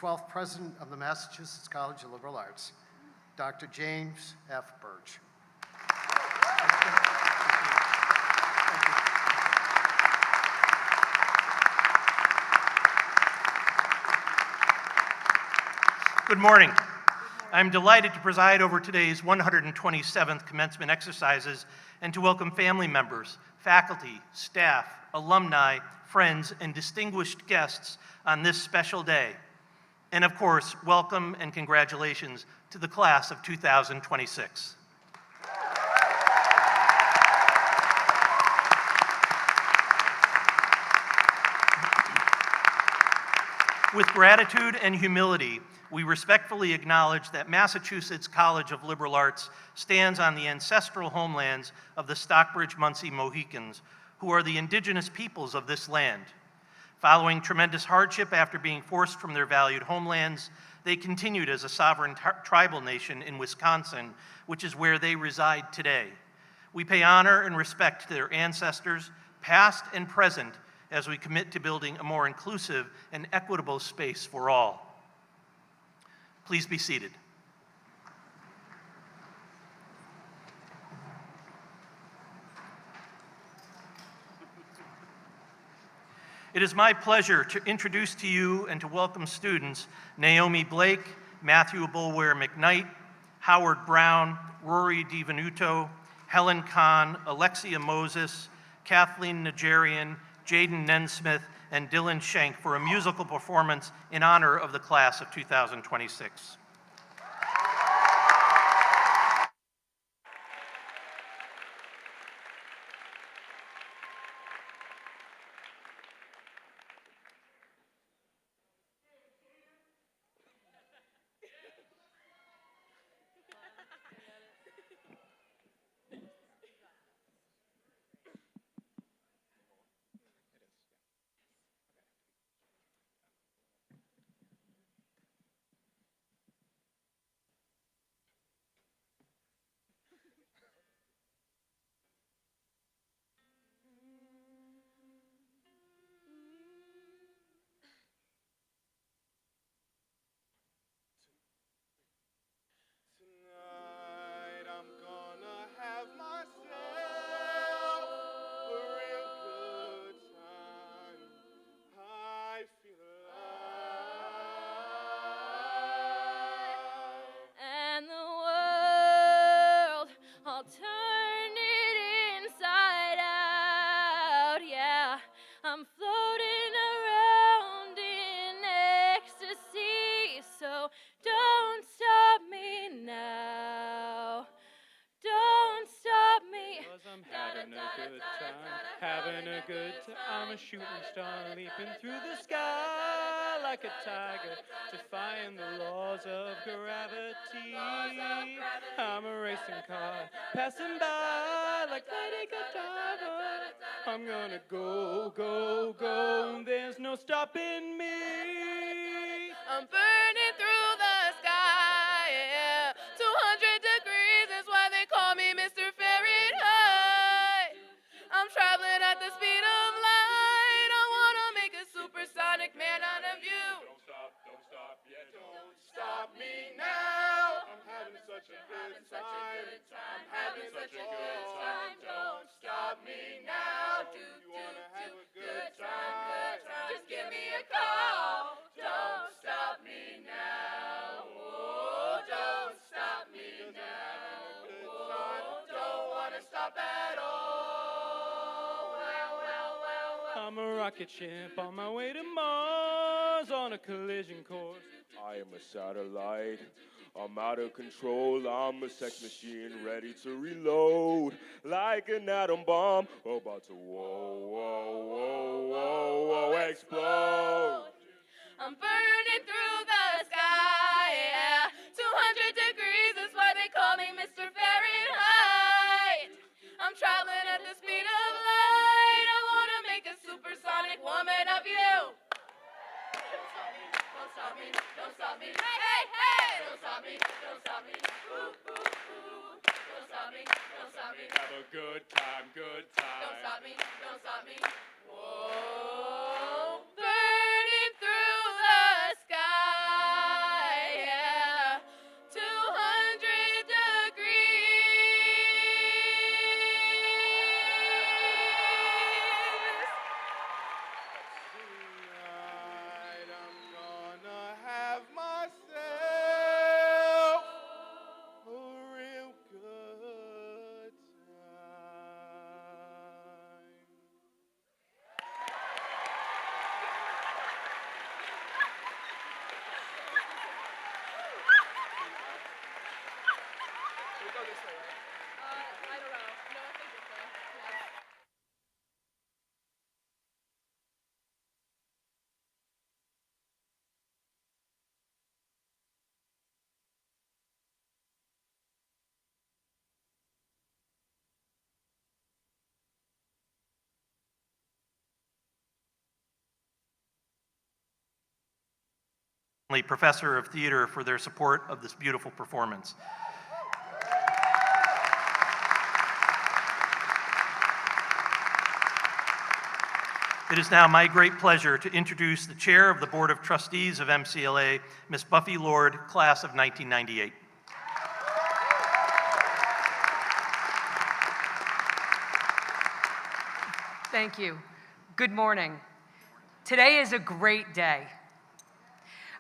12th President of the Massachusetts College of Liberal Arts, Dr. James F. Birch. Good morning. I'm delighted to preside over today's 127th commencement exercises and to welcome family members, faculty, staff, alumni, friends, and distinguished guests on this special day. And of course, welcome and congratulations to the class of 2026. With gratitude and humility, we respectfully acknowledge that Massachusetts College of Liberal Arts stands on the ancestral homelands of the Stockbridge-Munsee Mohicans, who are the indigenous peoples of this land. Following tremendous hardship after being forced from their valued homelands, they continued as a sovereign tribal nation in Wisconsin, which is where they reside today. We pay honor and respect to their ancestors, past and present, as we commit to building a more inclusive and equitable space for all. Please be seated. It is my pleasure to introduce to you and to welcome students Naomi Blake, Matthew Bulwer McKnight, Howard Brown, Rory DiVenuto, Helen Kahn, Alexia Moses, Kathleen Najarian, Jaden Nensmith, and Dylan Schenk for a musical performance in honor of the class of 2026. Tonight I'm gonna have myself a real good time. I feel alive. And the world, I'll turn it inside out, yeah. I'm floating around in ecstasy, so don't stop me now. Don't stop me. 'Cause I'm having a good time, having a good time. I'm a shooting star leaping through the sky like a tiger, defying the laws of gravity. I'm a racing car passing by like Lady Godiva. I'm gonna go, go, go. There's no stopping me. I'm burning through the sky, yeah. 200 degrees is why they call me Mr. Fahrenheit. I'm traveling at the speed of light. I wanna make a supersonic man out of you. Don't stop, yeah, don't stop me now. I'm having such a good time. I'm having such a good time. Don't stop me now. You wanna have a good time? Just give me a call. Don't stop me now. Oh, don't stop me now. Oh, don't wanna stop at all. Well. I'm a rocket ship on my way to Mars on a collision course. I am a satellite. I'm out of control. I'm a sex machine ready to reload like an atom bomb about to explode. I'm burning through the sky, yeah. 200 degrees is why they call me Mr. Fahrenheit. I'm traveling at the speed of light. I wanna make a supersonic woman of you. Don't stop me, don't stop me, hey, hey. Don't stop me, don't stop me, ooh, ooh, ooh. Don't stop me, don't stop me. Have a good time, good time. Don't stop me, don't stop me. Whoa, burning through the sky. Professor of Theater, for their support of this beautiful performance. It is now my great pleasure to introduce the Chair of the Board of Trustees of MCLA, Ms. Buffy Lord, class of 1998. Thank you. Good morning. Today is a great day.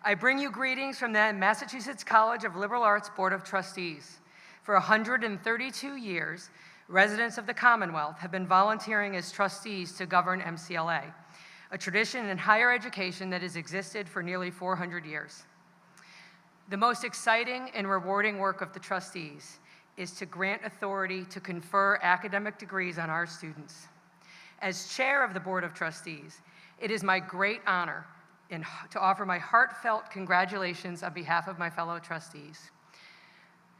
I bring you greetings from the Massachusetts College of Liberal Arts Board of Trustees. For 132 years, residents of the Commonwealth have been volunteering as trustees to govern MCLA, a tradition in higher education that has existed for nearly 400 years. The most exciting and rewarding work of the trustees is to grant authority to confer academic degrees on our students. As chair of the Board of Trustees, it is my great honor to offer my heartfelt congratulations on behalf of my fellow trustees.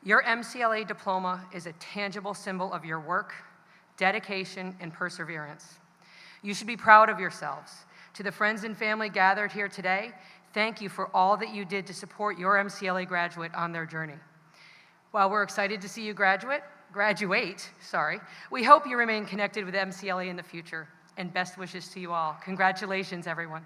Your MCLA diploma is a tangible symbol of your work, dedication, and perseverance. You should be proud of yourselves. To the friends and family gathered here today, thank you for all that you did to support your MCLA graduate on their journey. While we're excited to see you graduate, we hope you remain connected with MCLA in the future, and best wishes to you all. Congratulations, everyone.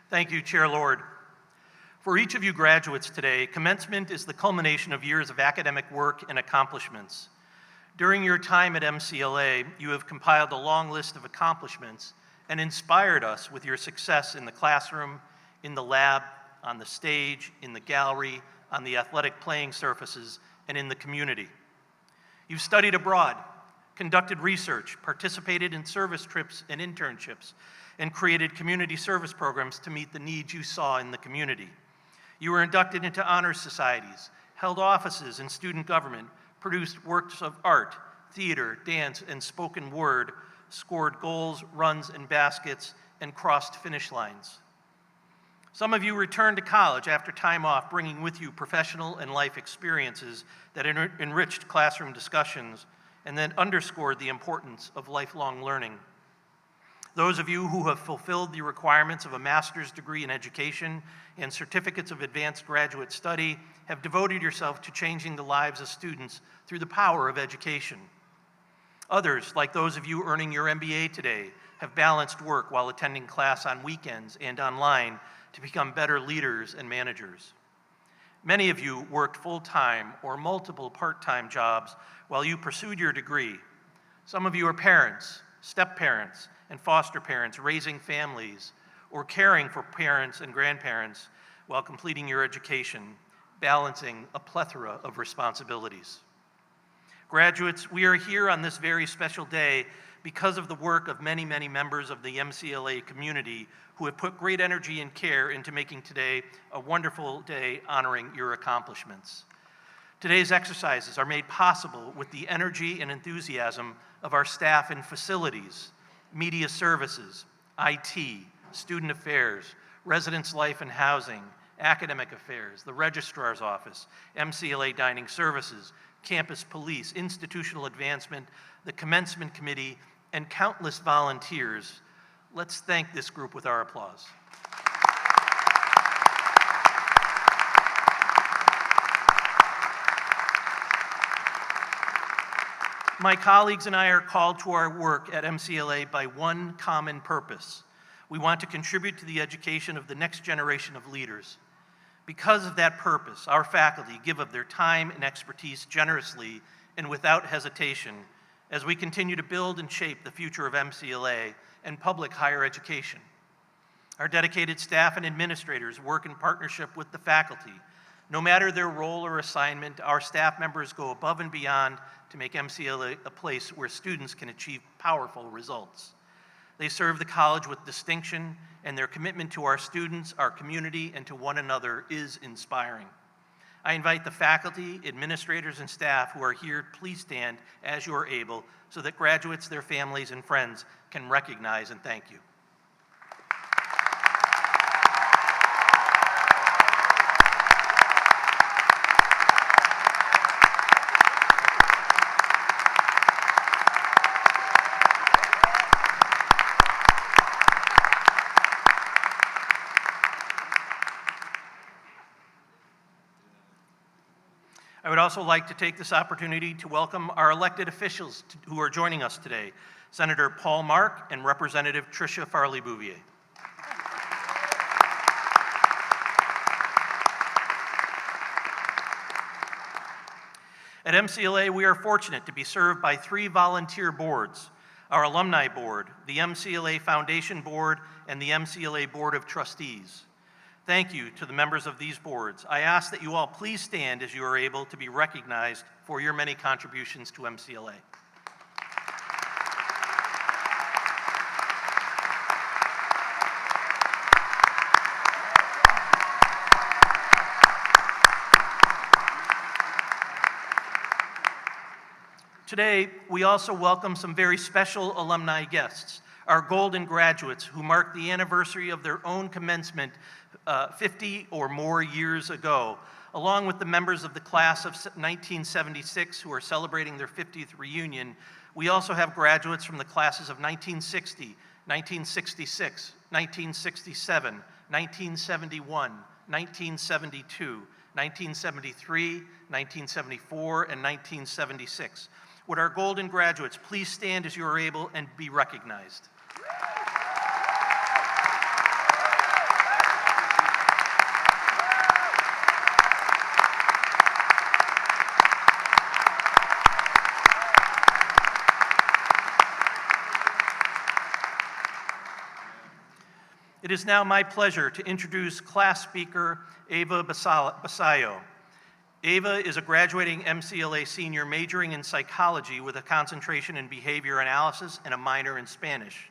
Thank you, Chair Lord. For each of you graduates today, commencement is the culmination of years of academic work and accomplishments. During your time at MCLA, you have compiled a long list of accomplishments and inspired us with your success in the classroom, in the lab, on the stage, in the gallery, on the athletic playing surfaces, and in the community. You've studied abroad, conducted research, participated in service trips and internships, and created community service programs to meet the needs you saw in the community. You were inducted into honor societies, held offices in student government, produced works of art, theater, dance, and spoken word, scored goals, runs, and baskets, and crossed finish lines. Some of you returned to college after time off, bringing with you professional and life experiences that enriched classroom discussions and then underscored the importance of lifelong learning. Those of you who have fulfilled the requirements of a master's degree in education and certificates of advanced graduate study have devoted yourself to changing the lives of students through the power of education. Others, like those of you earning your MBA today, have balanced work while attending class on weekends and online to become better leaders and managers. Many of you worked full-time or multiple part-time jobs while you pursued your degree. Some of you are parents, step-parents, and foster parents raising families or caring for parents and grandparents while completing your education, balancing a plethora of responsibilities. Graduates, we are here on this very special day because of the work of many, many members of the MCLA community who have put great energy and care into making today a wonderful day honoring your accomplishments. Today's exercises are made possible with the energy and enthusiasm of our staff in facilities, media services, IT, student affairs, residence life and housing, academic affairs, the registrar's office, MCLA dining services, campus police, institutional advancement, the commencement committee, and countless volunteers. Let's thank this group with our applause. My colleagues and I are called to our work at MCLA by one common purpose. We want to contribute to the education of the next generation of leaders. Because of that purpose, our faculty give of their time and expertise generously and without hesitation as we continue to build and shape the future of MCLA and public higher education. Our dedicated staff and administrators work in partnership with the faculty. No matter their role or assignment, our staff members go above and beyond to make MCLA a place where students can achieve powerful results. They serve the college with distinction, and their commitment to our students, our community, and to one another is inspiring. I invite the faculty, administrators, and staff who are here, please stand as you are able so that graduates, their families, and friends can recognize and thank you. I would also like to take this opportunity to welcome our elected officials who are joining us today, Senator Paul Mark and Representative Tricia Farley-Bouvier. At MCLA, we are fortunate to be served by 3 volunteer boards: our Alumni Board, the MCLA Foundation Board, and the MCLA Board of Trustees. Thank you to the members of these boards. I ask that you all please stand as you are able to be recognized for your many contributions to MCLA. Today, we also welcome some very special alumni guests, our golden graduates who mark the anniversary of their own commencement 50 or more years ago, along with the members of the class of 1976 who are celebrating their 50th reunion. We also have graduates from the classes of 1960, 1966, 1967, 1971, 1972, 1973, 1974, and 1976. Would our golden graduates please stand as you are able and be recognized? It is now my pleasure to introduce class speaker Ava Basayo. Ava is a graduating MCLA senior majoring in psychology with a concentration in behavior analysis and a minor in Spanish.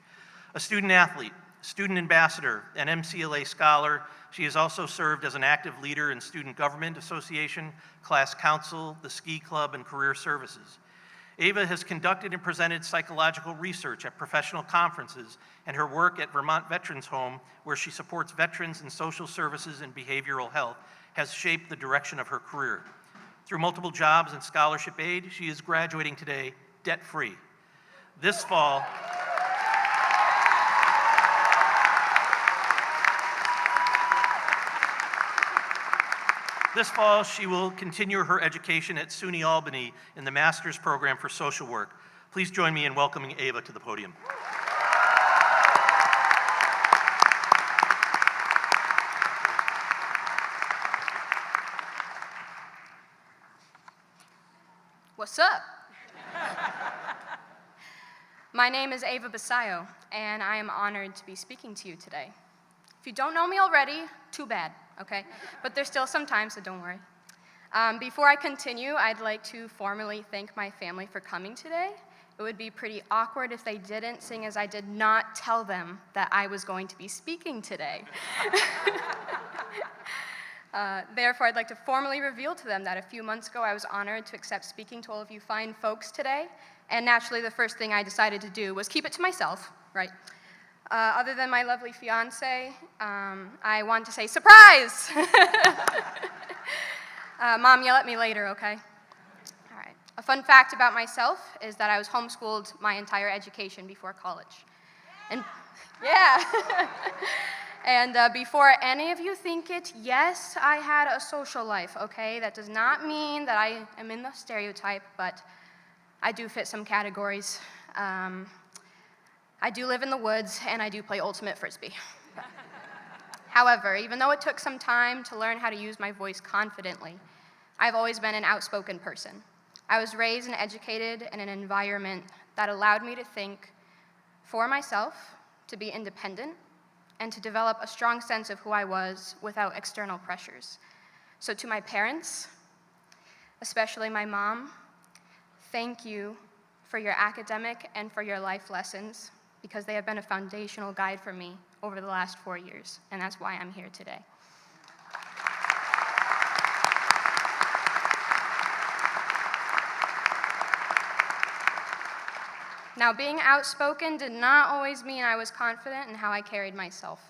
A student athlete, student ambassador, and MCLA scholar, she has also served as an active leader in Student Government Association, Class Council, the Ski Club, and Career Services. Ava has conducted and presented psychological research at professional conferences, and her work at Vermont Veterans Home, where she supports veterans in social services and behavioral health, has shaped the direction of her career. Through multiple jobs and scholarship aid, she is graduating today debt-free. This fall, she will continue her education at SUNY Albany in the Master's Program for Social Work. Please join me in welcoming Ava to the podium. What's up? My name is Ava Basayo, and I am honored to be speaking to you today. If you don't know me already, too bad, okay? But there's still some time, so don't worry. Before I continue, I'd like to formally thank my family for coming today. It would be pretty awkward if they didn't, seeing as I did not tell them that I was going to be speaking today. Therefore, I'd like to formally reveal to them that a few months ago I was honored to accept speaking to all of you fine folks today, and naturally the first thing I decided to do was keep it to myself, right? Other than my lovely fiance, I want to say surprise! Mom, yell at me later, okay? All right. A fun fact about myself is that I was homeschooled my entire education before college. And yeah. And before any of you think it, yes, I had a social life, okay? That does not mean that I am in the stereotype, but I do fit some categories. I do live in the woods, and I do play ultimate frisbee. However, even though it took some time to learn how to use my voice confidently, I've always been an outspoken person. I was raised and educated in an environment that allowed me to think for myself, to be independent, and to develop a strong sense of who I was without external pressures. So to my parents, especially my mom, thank you for your academic and for your life lessons, because they have been a foundational guide for me over the last 4 years, and that's why I'm here today. Now, being outspoken did not always mean I was confident in how I carried myself.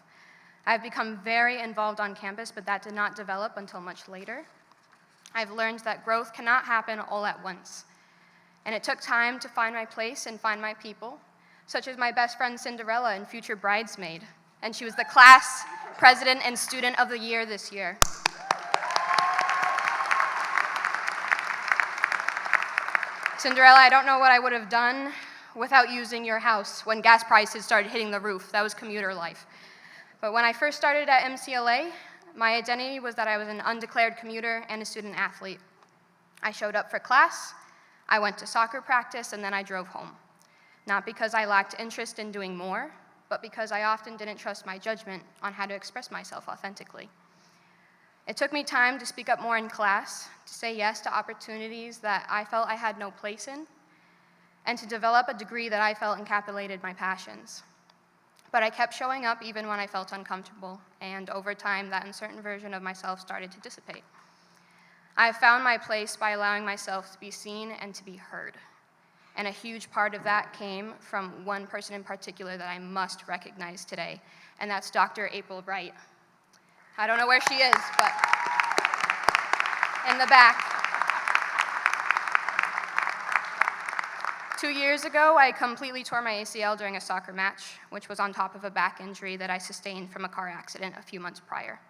I've become very involved on campus, but that did not develop until much later. I've learned that growth cannot happen all at once, and it took time to find my place and find my people, such as my best friend Cinderella and future bridesmaid, and she was the class president and student of the year this year. Cinderella, I don't know what I would have done without using your house when gas prices started hitting the roof. That was commuter life. But when I first started at MCLA, my identity was that I was an undeclared commuter and a student athlete. I showed up for class, I went to soccer practice, and then I drove home. Not because I lacked interest in doing more, but because I often didn't trust my judgment on how to express myself authentically. It took me time to speak up more in class, to say yes to opportunities that I felt I had no place in, and to develop a degree that I felt encapsulated my passions. But I kept showing up even when I felt uncomfortable, and over time, that uncertain version of myself started to dissipate. I have found my place by allowing myself to be seen and to be heard. And a huge part of that came from one person in particular that I must recognize today, and that's Dr. April Wright. I don't know where she is, but in the back. 2 years ago, I completely tore my ACL during a soccer match, which was on top of a back injury that I sustained from a car accident a few months prior.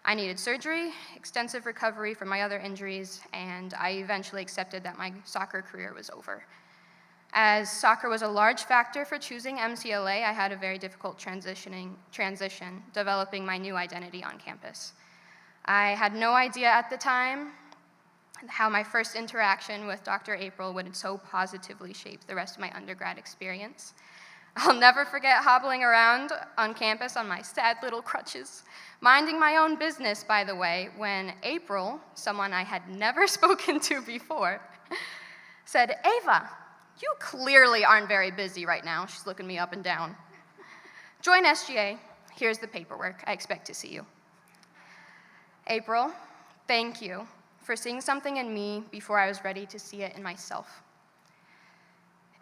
I needed surgery, extensive recovery from my other injuries, and I eventually accepted that my soccer career was over. As soccer was a large factor for choosing MCLA, I had a very difficult transition developing my new identity on campus. I had no idea at the time how my first interaction with Dr. April would so positively shape the rest of my undergrad experience. I'll never forget hobbling around on campus on my sad little crutches, minding my own business, by the way, when April, someone I had never spoken to before, said, "Ava, you clearly aren't very busy right now." She's looking me up and down. "Join SGA. Here's the paperwork. I expect to see you." April, thank you for seeing something in me before I was ready to see it in myself.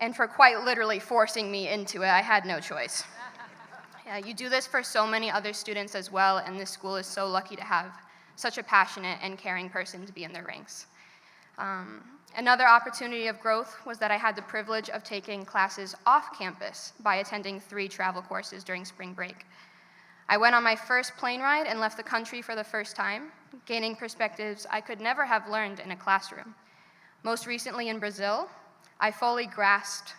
And for quite literally forcing me into it. I had no choice. Yeah, you do this for so many other students as well, and this school is so lucky to have such a passionate and caring person to be in their ranks. Another opportunity of growth was that I had the privilege of taking classes off campus by attending 3 travel courses during spring break. I went on my first plane ride and left the country for the first time, gaining perspectives I could never have learned in a classroom. Most recently in Brazil, I fully grasped,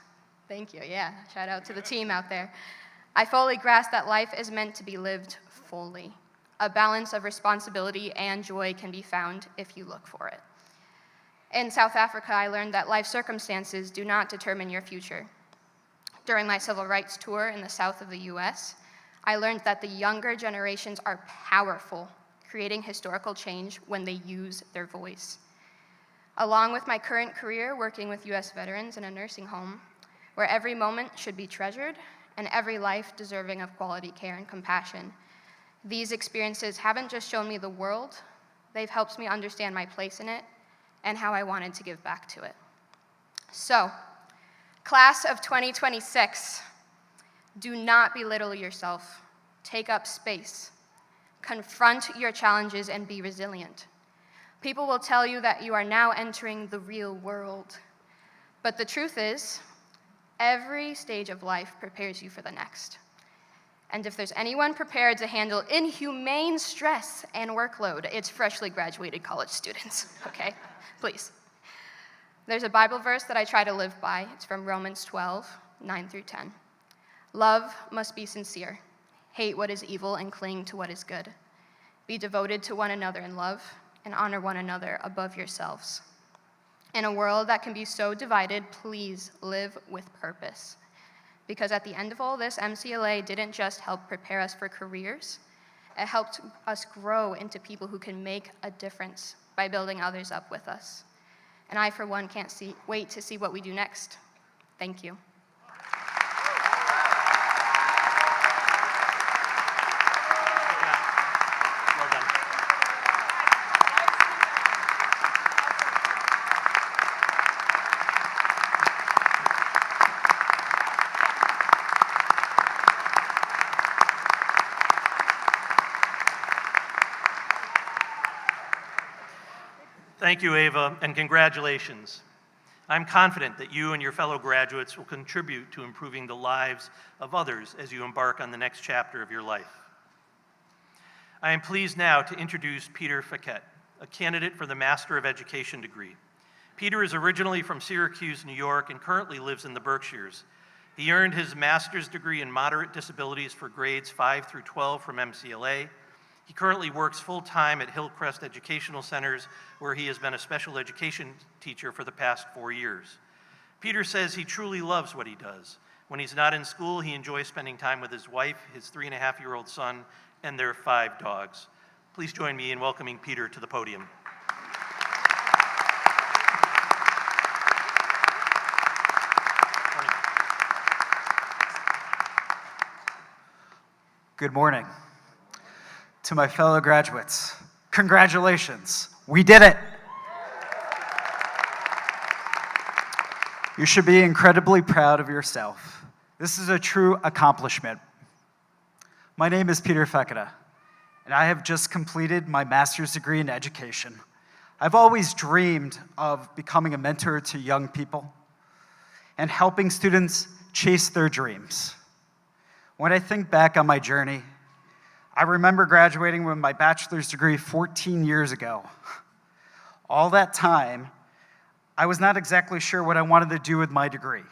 thank you, yeah, shout out to the team out there. I fully grasped that life is meant to be lived fully. A balance of responsibility and joy can be found if you look for it. In South Africa, I learned that life circumstances do not determine your future. During my civil rights tour in the south of the US, I learned that the younger generations are powerful, creating historical change when they use their voice. Along with my current career working with US veterans in a nursing home, where every moment should be treasured and every life deserving of quality care and compassion, these experiences haven't just shown me the world, they've helped me understand my place in it and how I wanted to give back to it. So, class of 2026, do not belittle yourself. Take up space. Confront your challenges and be resilient. People will tell you that you are now entering the real world. But the truth is, every stage of life prepares you for the next. And if there's anyone prepared to handle inhumane stress and workload, it's freshly graduated college students, okay? Please. There's a Bible verse that I try to live by. It's from Romans 12, 9 through 10. Love must be sincere. Hate what is evil and cling to what is good. Be devoted to one another in love and honor one another above yourselves. In a world that can be so divided, please live with purpose. Because at the end of all this, MCLA didn't just help prepare us for careers, it helped us grow into people who can make a difference by building others up with us. And I, for one, can't wait to see what we do next. Thank you. Well done. Thank you, Ava, and congratulations. I'm confident that you and your fellow graduates will contribute to improving the lives of others as you embark on the next chapter of your life. I am pleased now to introduce Peter Faquette, a candidate for the Master of Education degree. Peter is originally from Syracuse, New York, and currently lives in the Berkshires. He earned his master's degree in moderate disabilities for grades 5 through 12 from MCLA. He currently works full-time at Hillcrest Educational Centers, where he has been a special education teacher for the past 4 years. Peter says he truly loves what he does. When he's not in school, he enjoys spending time with his wife, his 3.5-year-old son, and their 5 dogs. Please join me in welcoming Peter to the podium. Good morning. To my fellow graduates, congratulations, we did it. You should be incredibly proud of yourself. This is a true accomplishment. My name is Peter Feketa, and I have just completed my master's degree in education. I've always dreamed of becoming a mentor to young people and helping students chase their dreams. When I think back on my journey, I remember graduating with my bachelor's degree 14 years ago. All that time, I was not exactly sure what I wanted to do with my degree,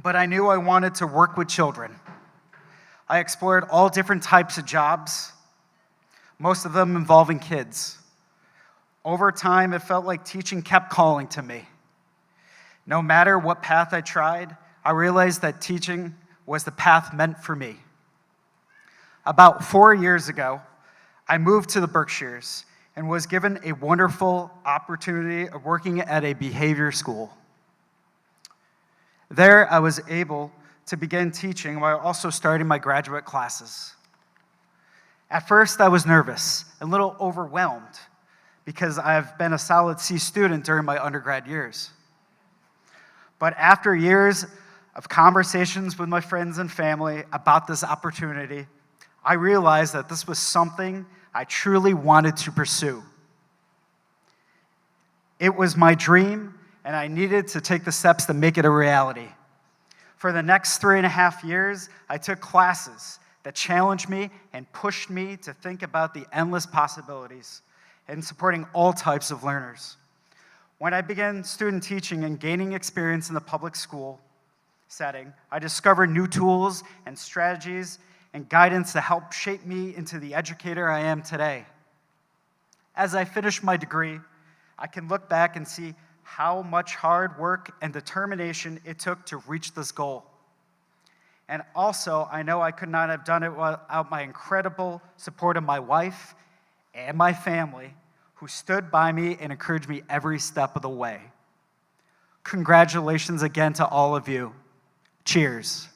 but I knew I wanted to work with children. I explored all different types of jobs, most of them involving kids. Over time, it felt like teaching kept calling to me. No matter what path I tried, I realized that teaching was the path meant for me. About 4 years ago, I moved to the Berkshires and was given a wonderful opportunity of working at a behavior school. There, I was able to begin teaching while also starting my graduate classes. At first, I was nervous, a little overwhelmed, because I've been a solid C student during my undergrad years. But after years of conversations with my friends and family about this opportunity, I realized that this was something I truly wanted to pursue. It was my dream, and I needed to take the steps to make it a reality. For the next 3.5 years, I took classes that challenged me and pushed me to think about the endless possibilities in supporting all types of learners. When I began student teaching and gaining experience in the public school setting, I discovered new tools and strategies and guidance to help shape me into the educator I am today. As I finish my degree, I can look back and see how much hard work and determination it took to reach this goal. And also, I know I could not have done it without my incredible support of my wife and my family, who stood by me and encouraged me every step of the way. Congratulations again to all of you. Cheers.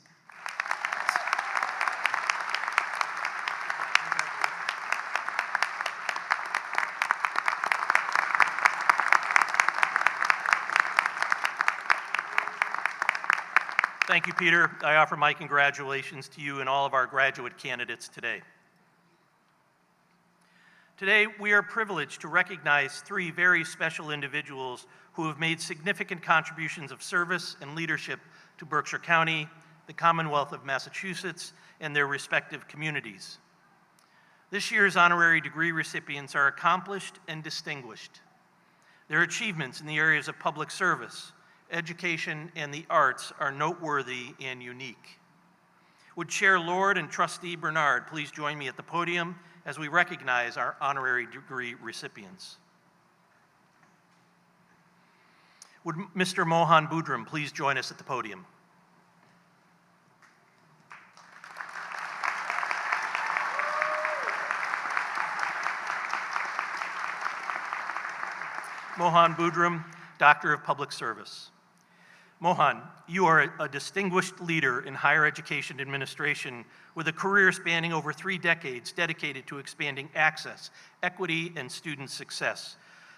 Thank you, Peter. I offer my congratulations to you and all of our graduate candidates today. Today, we are privileged to recognize 3 very special individuals who have made significant contributions of service and leadership to Berkshire County, the Commonwealth of Massachusetts, and their respective communities. This year's honorary degree recipients are accomplished and distinguished. Their achievements in the areas of public service, education, and the arts are noteworthy and unique. Would Chair Lord and Trustee Bernard please join me at the podium as we recognize our honorary degree recipients. Would Mr. Mohan Budram please join us at the podium? Mohan Budram, Doctor of Public Service. Mohan, you are a distinguished leader in higher education administration with a career spanning over 3 decades dedicated to expanding access, equity, and student success.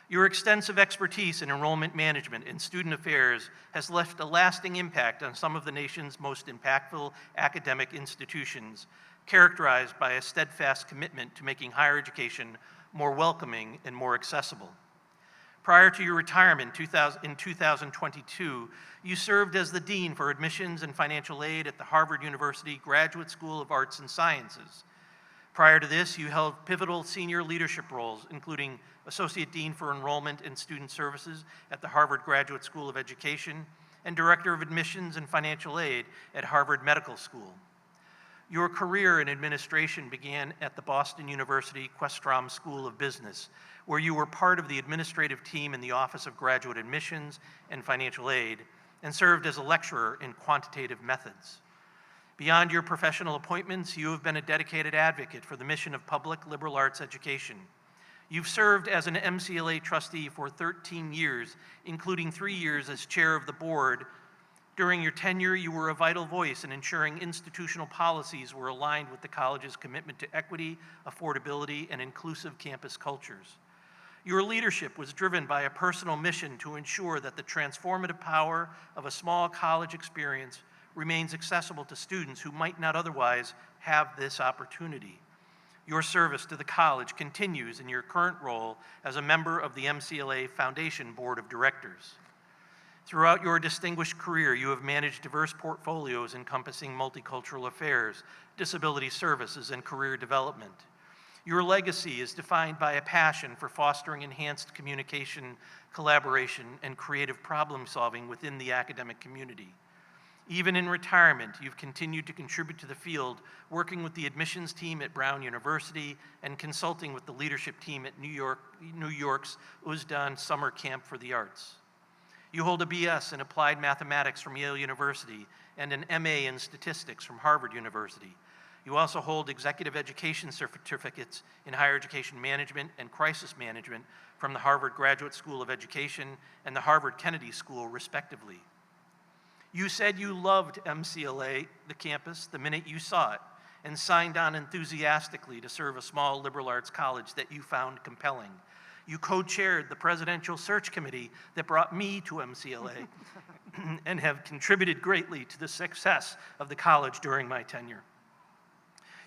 Your extensive expertise in enrollment management and student affairs has left a lasting impact on some of the nation's most impactful academic institutions, characterized by a steadfast commitment to making higher education more welcoming and more accessible. Prior to your retirement in 2022, you served as the Dean for Admissions and Financial Aid at the Harvard University Graduate School of Arts and Sciences. Prior to this, you held pivotal senior leadership roles, including Associate Dean for Enrollment and Student Services at the Harvard Graduate School of Education and Director of Admissions and Financial Aid at Harvard Medical School. Your career in administration began at the Boston University Questrom School of Business, where you were part of the administrative team in the Office of Graduate Admissions and Financial Aid and served as a lecturer in quantitative methods. Beyond your professional appointments, you have been a dedicated advocate for the mission of public liberal arts education. You've served as an MCLA trustee for 13 years, including 3 years as chair of the board. During your tenure, you were a vital voice in ensuring institutional policies were aligned with the college's commitment to equity, affordability, and inclusive campus cultures. Your leadership was driven by a personal mission to ensure that the transformative power of a small college experience remains accessible to students who might not otherwise have this opportunity. Your service to the college continues in your current role as a member of the MCLA Foundation Board of Directors. Throughout your distinguished career, you have managed diverse portfolios encompassing multicultural affairs, disability services, and career development. Your legacy is defined by a passion for fostering enhanced communication, collaboration, and creative problem solving within the academic community. Even in retirement, you've continued to contribute to the field, working with the admissions team at Brown University and consulting with the leadership team at New York's Usdan Summer Camp for the Arts. You hold a BS in Applied Mathematics from Yale University and an MA in Statistics from Harvard University. You also hold executive education certificates in higher education management and crisis management from the Harvard Graduate School of Education and the Harvard Kennedy School, respectively. You said you loved MCLA, the campus, the minute you saw it, and signed on enthusiastically to serve a small liberal arts college that you found compelling. You co-chaired the presidential search committee that brought me to MCLA and have contributed greatly to the success of the college during my tenure.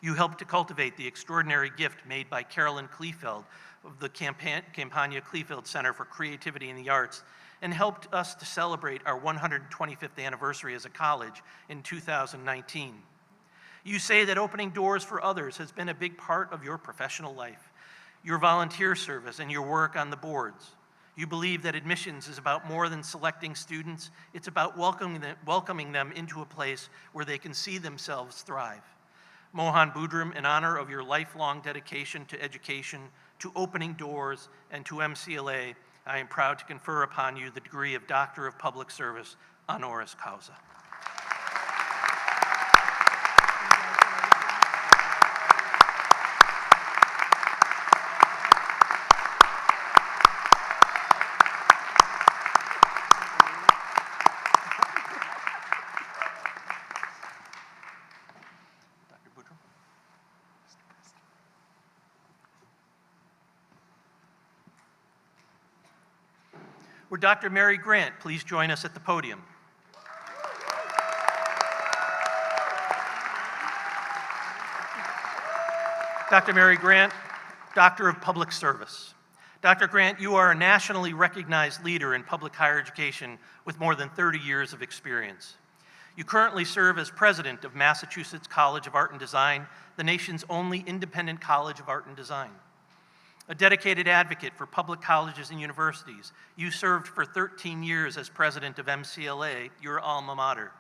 You helped to cultivate the extraordinary gift made by Carolyn Kleefeld of the Campania Kleefeld Center for Creativity in the Arts and helped us to celebrate our 125th anniversary as a college in 2019. You say that opening doors for others has been a big part of your professional life, your volunteer service, and your work on the boards. You believe that admissions is about more than selecting students, it's about welcoming them into a place where they can see themselves thrive. Mohan Budram, in honor of your lifelong dedication to education, to opening doors, and to MCLA, I am proud to confer upon you the degree of Doctor of Public Service honoris causa. Would Dr. Mary Grant please join us at the podium? Dr. Mary Grant, Doctor of Public Service. Dr. Grant, you are a nationally recognized leader in public higher education with more than 30 years of experience. You currently serve as president of Massachusetts College of Art and Design, the nation's only independent college of art and design. A dedicated advocate for public colleges and universities, you served for 13 years as president of MCLA, your alma mater.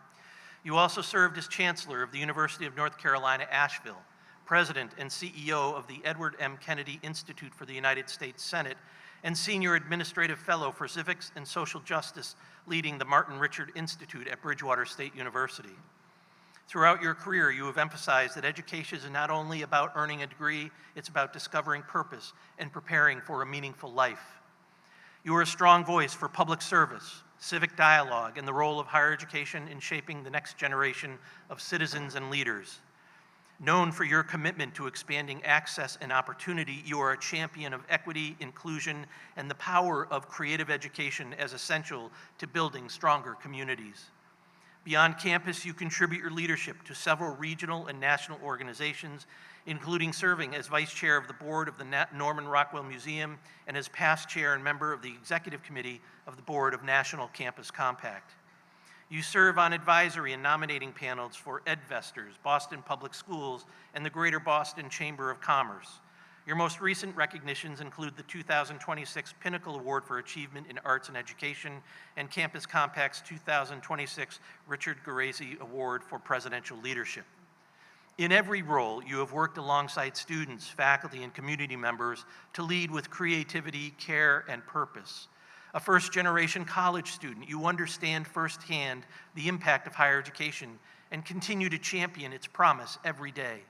You also served as chancellor of the University of North Carolina, Asheville, president and CEO of the Edward M. Kennedy Institute for the United States Senate, and senior administrative fellow for civics and social justice, leading the Martin Richard Institute at Bridgewater State University. Throughout your career, you have emphasized that education is not only about earning a degree, it's about discovering purpose and preparing for a meaningful life. You are a strong voice for public service, civic dialogue, and the role of higher education in shaping the next generation of citizens and leaders. Known for your commitment to expanding access and opportunity, you are a champion of equity, inclusion, and the power of creative education as essential to building stronger communities. Beyond campus, you contribute your leadership to several regional and national organizations, including serving as vice chair of the board of the Norman Rockwell Museum and as past chair and member of the executive committee of the board of National Campus Compact. You serve on advisory and nominating panels for EdVestors, Boston Public Schools, and the Greater Boston Chamber of Commerce. Your most recent recognitions include the 2026 Pinnacle Award for Achievement in Arts and Education and Campus Compact's 2026 Richard Garazi Award for Presidential Leadership. In every role, you have worked alongside students, faculty, and community members to lead with creativity, care, and purpose. A first-generation college student, you understand firsthand the impact of higher education and continue to champion its promise every day.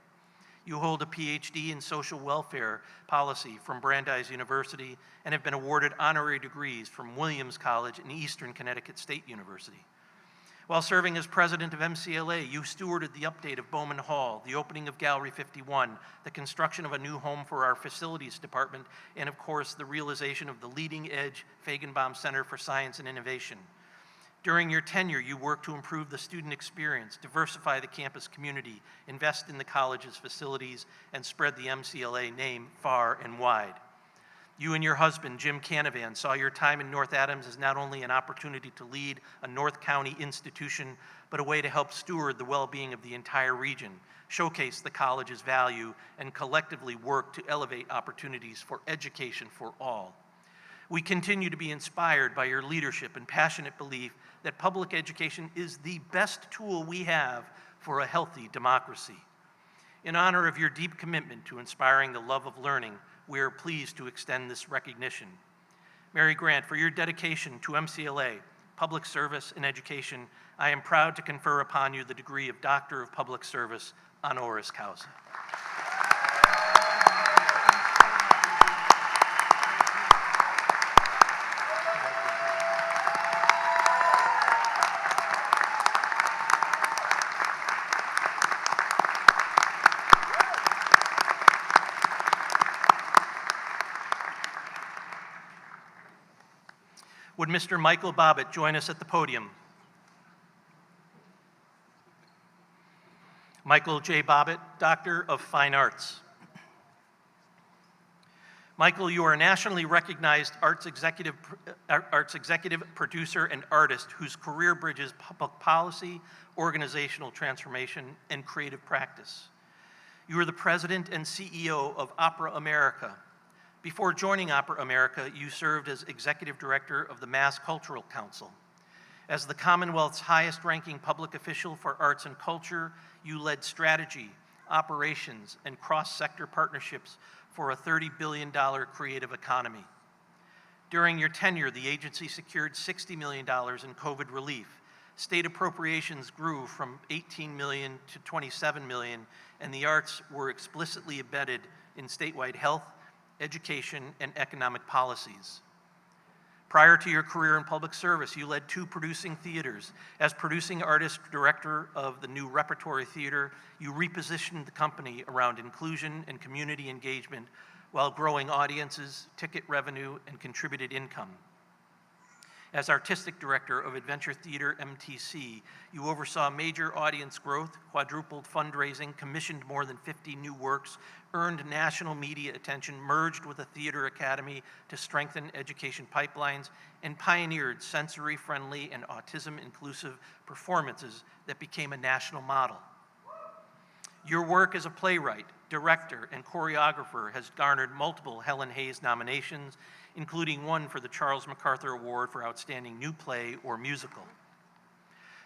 You hold a PhD in social welfare policy from Brandeis University and have been awarded honorary degrees from Williams College and Eastern Connecticut State University. While serving as president of MCLA, you stewarded the update of Bowman Hall, the opening of Gallery 51, the construction of a new home for our facilities department, and of course, the realization of the leading-edge Feigenbaum Center for Science and Innovation. During your tenure, you worked to improve the student experience, diversify the campus community, invest in the college's facilities, and spread the MCLA name far and wide. You and your husband, Jim Canavan, saw your time in North Adams as not only an opportunity to lead a North County institution, but a way to help steward the well-being of the entire region, showcase the college's value, and collectively work to elevate opportunities for education for all. We continue to be inspired by your leadership and passionate belief that public education is the best tool we have for a healthy democracy. In honor of your deep commitment to inspiring the love of learning, we are pleased to extend this recognition. Mary Grant, for your dedication to MCLA, public service, and education, I am proud to confer upon you the degree of Doctor of Public Service honoris causa. Would Mr. Michael Bobbitt join us at the podium? Michael J. Bobbitt, Doctor of Fine Arts. Michael, you are a nationally recognized arts executive, producer, and artist whose career bridges public policy, organizational transformation, and creative practice. You are the president and CEO of Opera America. Before joining Opera America, you served as executive director of the Mass Cultural Council. As the Commonwealth's highest-ranking public official for arts and culture, you led strategy, operations, and cross-sector partnerships for a $30 billion creative economy. During your tenure, the agency secured $60 million in COVID relief. State appropriations grew from $18 million to $27 million, and the arts were explicitly embedded in statewide health, education, and economic policies. Prior to your career in public service, you led 2 producing theaters. As producing artist director of the new Repertory Theater, you repositioned the company around inclusion and community engagement while growing audiences, ticket revenue, and contributed income. As artistic director of Adventure Theater MTC, you oversaw major audience growth, quadrupled fundraising, commissioned more than 50 new works, earned national media attention, merged with a theater academy to strengthen education pipelines, and pioneered sensory-friendly and autism-inclusive performances that became a national model. Your work as a playwright, director, and choreographer has garnered multiple Helen Hayes nominations, including one for the Charles MacArthur Award for Outstanding New Play or Musical.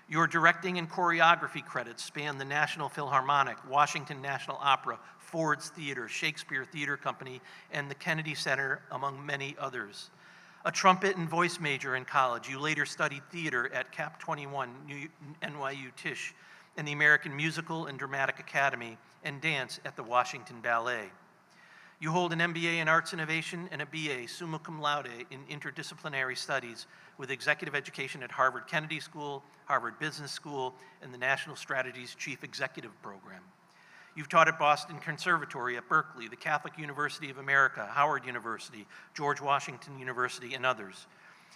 Your directing and choreography credits span the National Philharmonic, Washington National Opera, Ford's Theater, Shakespeare Theater Company, and the Kennedy Center, among many others. A trumpet and voice major in college, you later studied theater at Cap 21, NYU Tisch, and the American Musical and Dramatic Academy, and dance at the Washington Ballet. You hold an MBA in Arts Innovation and a BA summa cum laude in Interdisciplinary Studies with Executive Education at Harvard Kennedy School, Harvard Business School, and the National Strategies Chief Executive Program. You've taught at Boston Conservatory, at Berkeley, the Catholic University of America, Howard University, George Washington University, and others.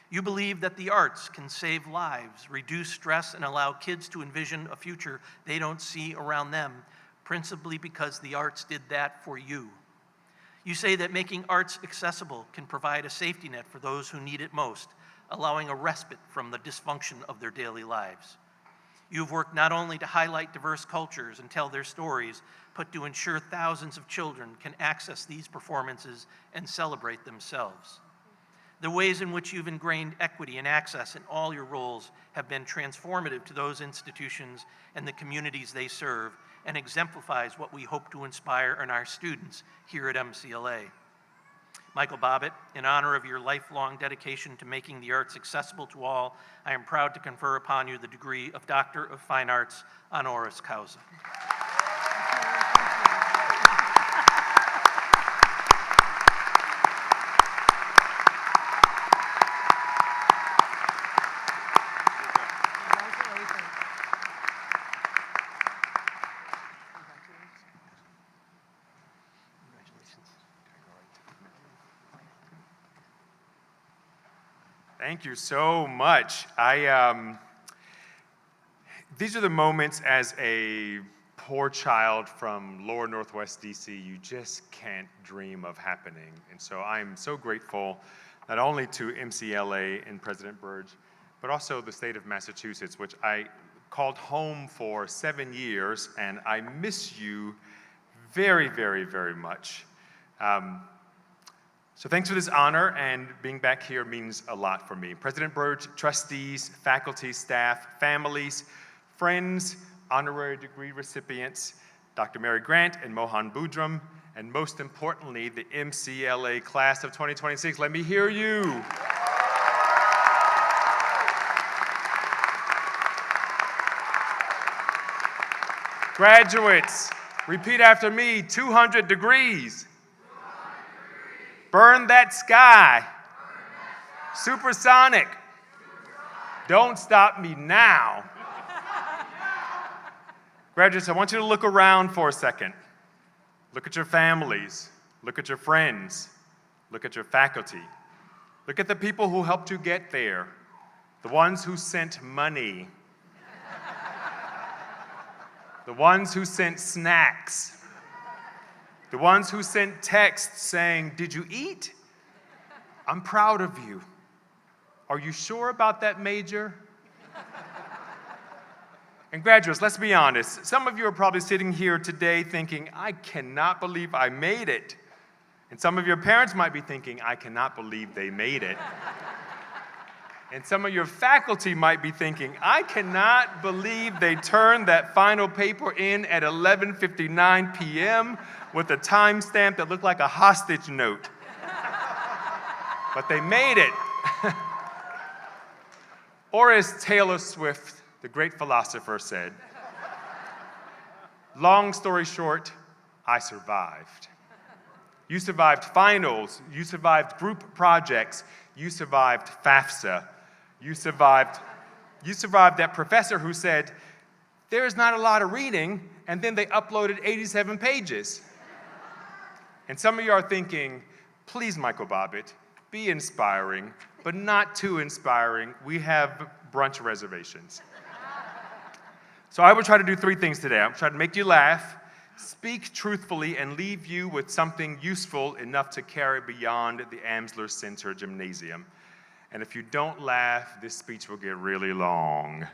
You believe that the arts can save lives, reduce stress, and allow kids to envision a future they don't see around them, principally because the arts did that for you. You say that making arts accessible can provide a safety net for those who need it most, allowing a respite from the dysfunction of their daily lives. You've worked not only to highlight diverse cultures and tell their stories, but to ensure thousands of children can access these performances and celebrate themselves. The ways in which you've ingrained equity and access in all your roles have been transformative to those institutions and the communities they serve, and exemplifies what we hope to inspire in our students here at MCLA. Michael Bobbitt, in honor of your lifelong dedication to making the arts accessible to all, I am proud to confer upon you the degree of Doctor of Fine Arts honoris causa. Thank you so much. These are the moments as a poor child from lower Northwest DC you just can't dream of happening. And so I'm so grateful not only to MCLA and President Burge, but also the state of Massachusetts, which I called home for 7 years, and I miss you very, very, very much. So thanks for this honor, and being back here means a lot for me. President Burge, trustees, faculty, staff, families, friends, honorary degree recipients, Dr. Mary Grant and Mohan Budram, and most importantly, the MCLA class of 2026. Let me hear you. Graduates, repeat after me, 200 degrees. Burn that sky. Supersonic. Don't stop me now. Graduates, I want you to look around for a second. Look at your families. Look at your friends. Look at your faculty. Look at the people who helped you get there. The ones who sent money. The ones who sent snacks. The ones who sent texts saying, "Did you eat? I'm proud of you. Are you sure about that major?" And graduates, let's be honest. Some of you are probably sitting here today thinking, "I cannot believe I made it." And some of your parents might be thinking, "I cannot believe they made it." And some of your faculty might be thinking, "I cannot believe they turned that final paper in at 11:59 p.m. with a timestamp that looked like a hostage note." But they made it. Or as Taylor Swift, the great philosopher, said, "Long story short, I survived." You survived finals, you survived group projects, you survived FAFSA. You survived that professor who said, "There's not a lot of reading," and then they uploaded 87 pages. And some of you are thinking, "Please, Michael Bobbitt, be inspiring, but not too inspiring. We have brunch reservations." So I will try to do 3 things today. I'm trying to make you laugh, speak truthfully, and leave you with something useful enough to carry beyond the Amsler Center Gymnasium. And if you don't laugh, this speech will get really long.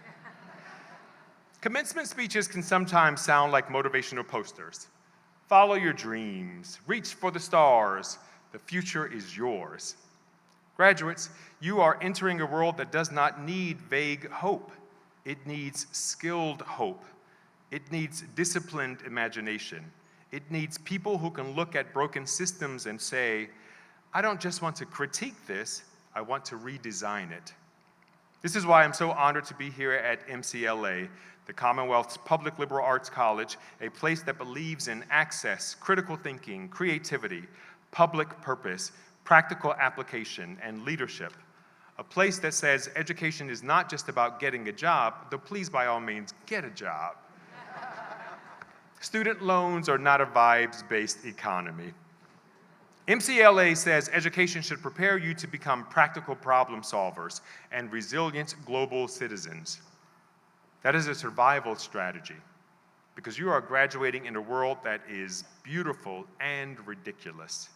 Commencement speeches can sometimes sound like motivational posters. Follow your dreams, reach for the stars, the future is yours. Graduates, you are entering a world that does not need vague hope. It needs skilled hope. It needs disciplined imagination. It needs people who can look at broken systems and say, "I don't just want to critique this, I want to redesign it." This is why I'm so honored to be here at MCLA, the Commonwealth's public liberal arts college, a place that believes in access, critical thinking, creativity, public purpose, practical application, and leadership. A place that says education is not just about getting a job, though please by all means get a job. Student loans are not a vibes-based economy. MCLA says education should prepare you to become practical problem solvers and resilient global citizens. That is a survival strategy because you are graduating in a world that is beautiful and ridiculous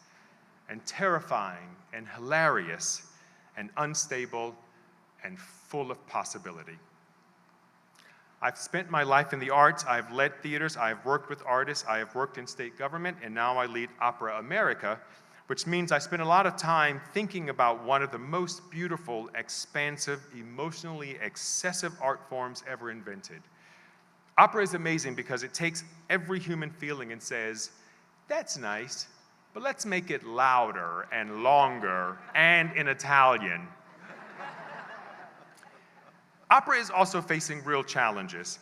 and terrifying and hilarious and unstable and full of possibility. I've spent my life in the arts. I've led theaters. I've worked with artists. I have worked in state government, and now I lead Opera America, which means I spend a lot of time thinking about one of the most beautiful, expansive, emotionally excessive art forms ever invented. Opera is amazing because it takes every human feeling and says, that's nice, but let's make it louder and longer and in Italian. Opera is also facing real challenges.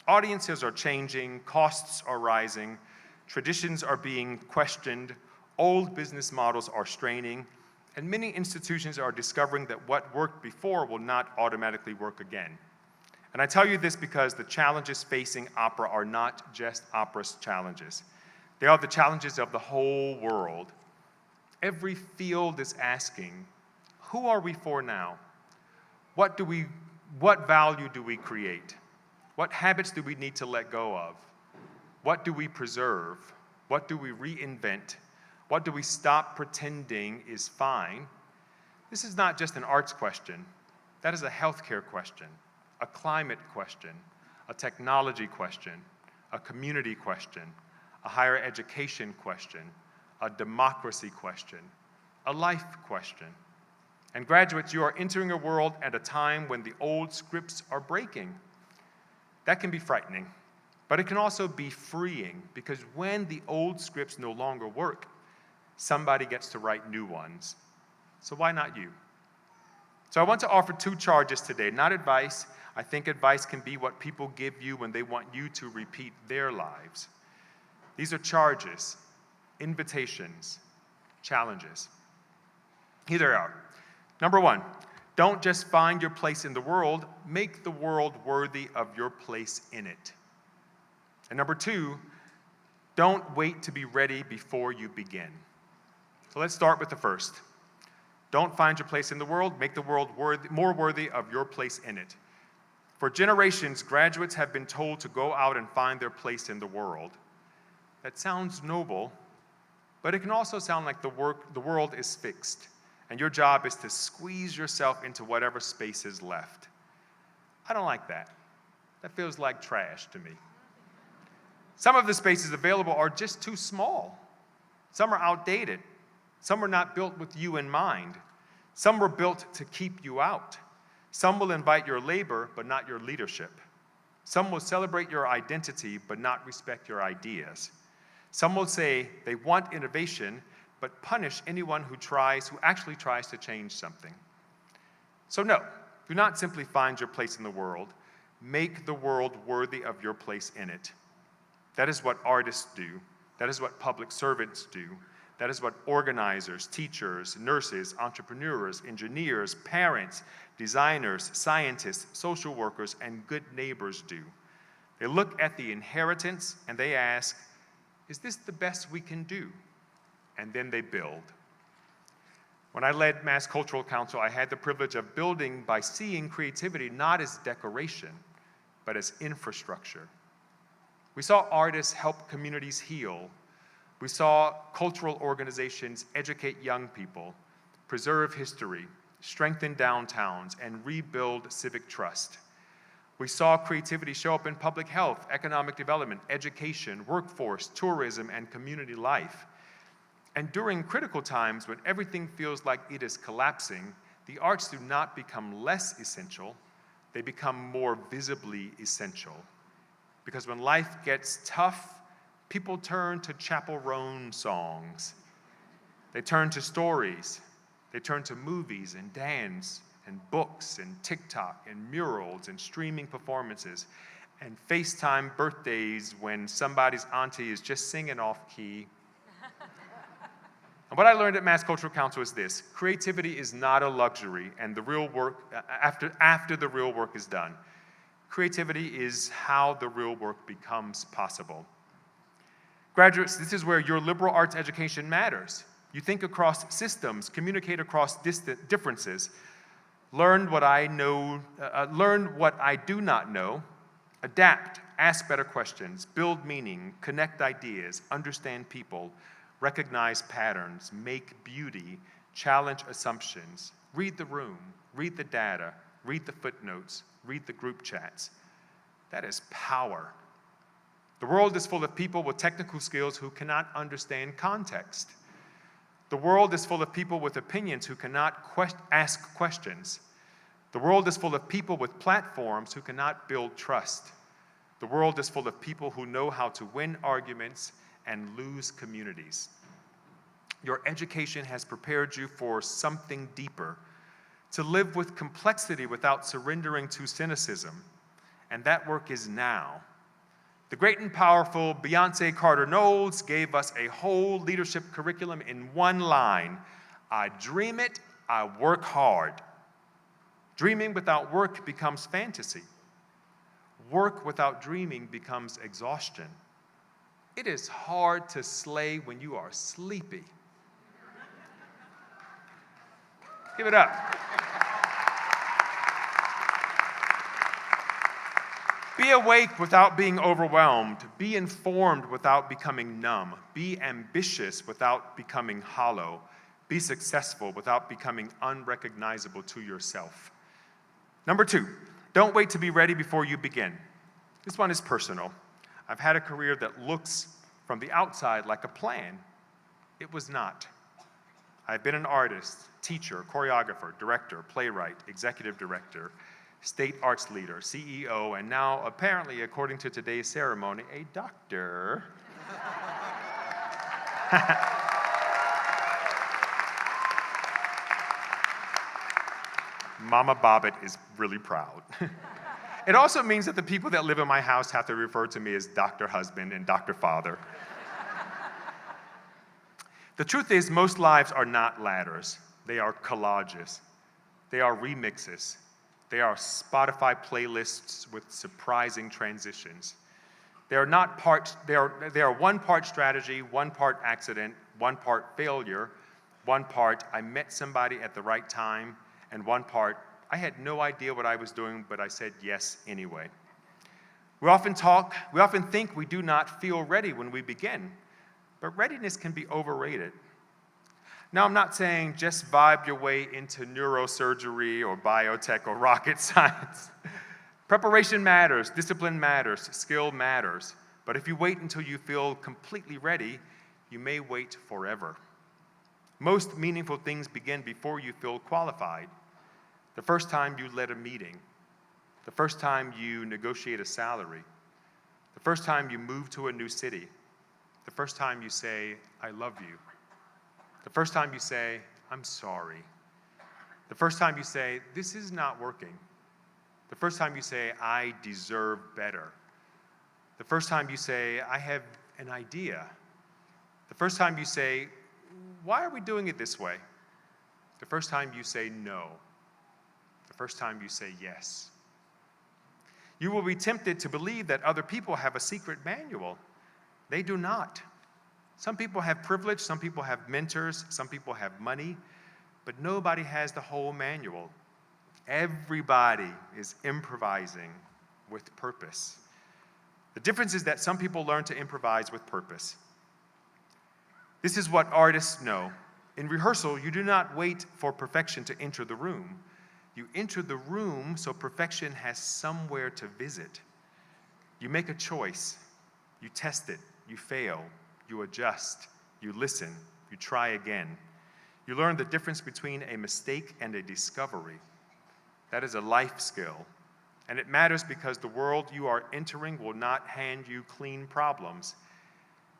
Audiences are changing, costs are rising, traditions are being questioned, old business models are straining, and many institutions are discovering that what worked before will not automatically work again. And I tell you this because the challenges facing opera are not just opera's challenges. They are the challenges of the whole world. Every field is asking, who are we for now? What value do we create? What habits do we need to let go of? What do we preserve? What do we reinvent? What do we stop pretending is fine? This is not just an arts question. That is a healthcare question, a climate question, a technology question, a community question, a higher education question, a democracy question, a life question. And graduates, you are entering a world at a time when the old scripts are breaking. That can be frightening, but it can also be freeing, because when the old scripts no longer work, somebody gets to write new ones. So why not you? So I want to offer two charges today, not advice. I think advice can be what people give you when they want you to repeat their lives. These are charges, invitations, challenges. Here they are. Number one, don't just find your place in the world, make the world worthy of your place in it. And number two, don't wait to be ready before you begin. So let's start with the first. Don't find your place in the world, make the world more worthy of your place in it. For generations, graduates have been told to go out and find their place in the world. That sounds noble, but it can also sound like the world is fixed, and your job is to squeeze yourself into whatever space is left. I don't like that. That feels like trash to me. Some of the spaces available are just too small. Some are outdated. Some are not built with you in mind. Some were built to keep you out. Some will invite your labor, but not your leadership. Some will celebrate your identity, but not respect your ideas. Some will say they want innovation, but punish anyone who actually tries to change something. So no, do not simply find your place in the world. Make the world worthy of your place in it. That is what artists do. That is what public servants do. That is what organizers, teachers, nurses, entrepreneurs, engineers, parents, designers, scientists, social workers, and good neighbors do. They look at the inheritance and they ask, is this the best we can do? And then they build. When I led Mass Cultural Council, I had the privilege of building by seeing creativity not as decoration, but as infrastructure. We saw artists help communities heal. We saw cultural organizations educate young people, preserve history, strengthen downtowns, and rebuild civic trust. We saw creativity show up in public health, economic development, education, workforce, tourism, and community life. And during critical times when everything feels like it is collapsing, the arts do not become less essential, they become more visibly essential. Because when life gets tough, people turn to Chapel Roan songs. They turn to stories. They turn to movies and dance and books and TikTok and murals and streaming performances and FaceTime birthdays when somebody's auntie is just singing off key. And what I learned at Mass Cultural Council is this: creativity is not a luxury, and the real work, after the real work is done. Creativity is how the real work becomes possible. Graduates, this is where your liberal arts education matters. You think across systems, communicate across differences, learn what I do not know, adapt, ask better questions, build meaning, connect ideas, understand people, recognize patterns, make beauty, challenge assumptions, read the room, read the data, read the footnotes, read the group chats. That is power. The world is full of people with technical skills who cannot understand context. The world is full of people with opinions who cannot ask questions. The world is full of people with platforms who cannot build trust. The world is full of people who know how to win arguments and lose communities. Your education has prepared you for something deeper, to live with complexity without surrendering to cynicism. And that work is now. The great and powerful Beyonce Carter Knowles gave us a whole leadership curriculum in one line. I dream it, I work hard. Dreaming without work becomes fantasy. Work without dreaming becomes exhaustion. It is hard to slay when you are sleepy. Give it up. Be awake without being overwhelmed. Be informed without becoming numb. Be ambitious without becoming hollow. Be successful without becoming unrecognizable to yourself. Number 2, don't wait to be ready before you begin. This one is personal. I've had a career that looks from the outside like a plan. It was not. I've been an artist, teacher, choreographer, director, playwright, executive director, state arts leader, CEO, and now, apparently, according to today's ceremony, a doctor. Mama Bobbitt is really proud. It also means that the people that live in my house have to refer to me as Dr. Husband and Dr. Father. The truth is, most lives are not ladders. They are collages. They are remixes. They are Spotify playlists with surprising transitions. They are not parts, they are one part strategy, one part accident, one part failure, one part I met somebody at the right time, and one part I had no idea what I was doing, but I said yes anyway. We often think we do not feel ready when we begin, but readiness can be overrated. Now, I'm not saying just vibe your way into neurosurgery or biotech or rocket science. Preparation matters, discipline matters, skill matters. But if you wait until you feel completely ready, you may wait forever. Most meaningful things begin before you feel qualified. The first time you lead a meeting, the first time you negotiate a salary, the first time you move to a new city, the first time you say, I love you. The first time you say, I'm sorry. The first time you say, this is not working. The first time you say, I deserve better. The first time you say, I have an idea. The first time you say, why are we doing it this way? The first time you say no. The first time you say yes. You will be tempted to believe that other people have a secret manual. They do not. Some people have privilege, some people have mentors, some people have money, but nobody has the whole manual. Everybody is improvising with purpose. The difference is that some people learn to improvise with purpose. This is what artists know. In rehearsal, you do not wait for perfection to enter the room. You enter the room so perfection has somewhere to visit. You make a choice. You test it. You fail. You adjust. You listen. You try again. You learn the difference between a mistake and a discovery. That is a life skill. And it matters because the world you are entering will not hand you clean problems.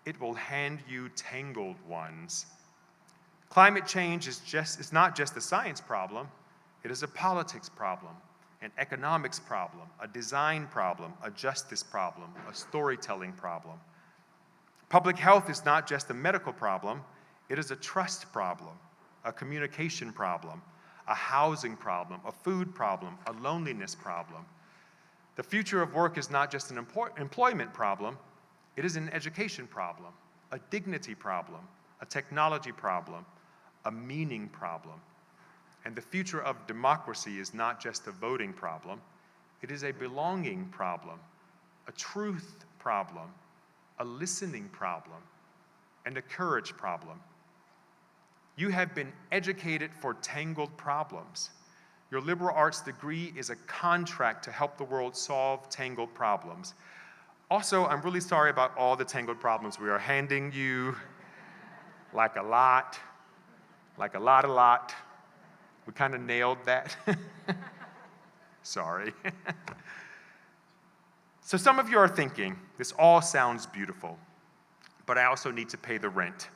It will hand you tangled ones. Climate change is not just a science problem. It is a politics problem, an economics problem, a design problem, a justice problem, a storytelling problem. Public health is not just a medical problem. It is a trust problem, a communication problem, a housing problem, a food problem, a loneliness problem. The future of work is not just an employment problem. It is an education problem, a dignity problem, a technology problem, a meaning problem. And the future of democracy is not just a voting problem. It is a belonging problem, a truth problem, a listening problem, and a courage problem. You have been educated for tangled problems. Your liberal arts degree is a contract to help the world solve tangled problems. Also, I'm really sorry about all the tangled problems we are handing you, like a lot. We kind of nailed that. Sorry. So some of you are thinking, this all sounds beautiful, but I also need to pay the rent.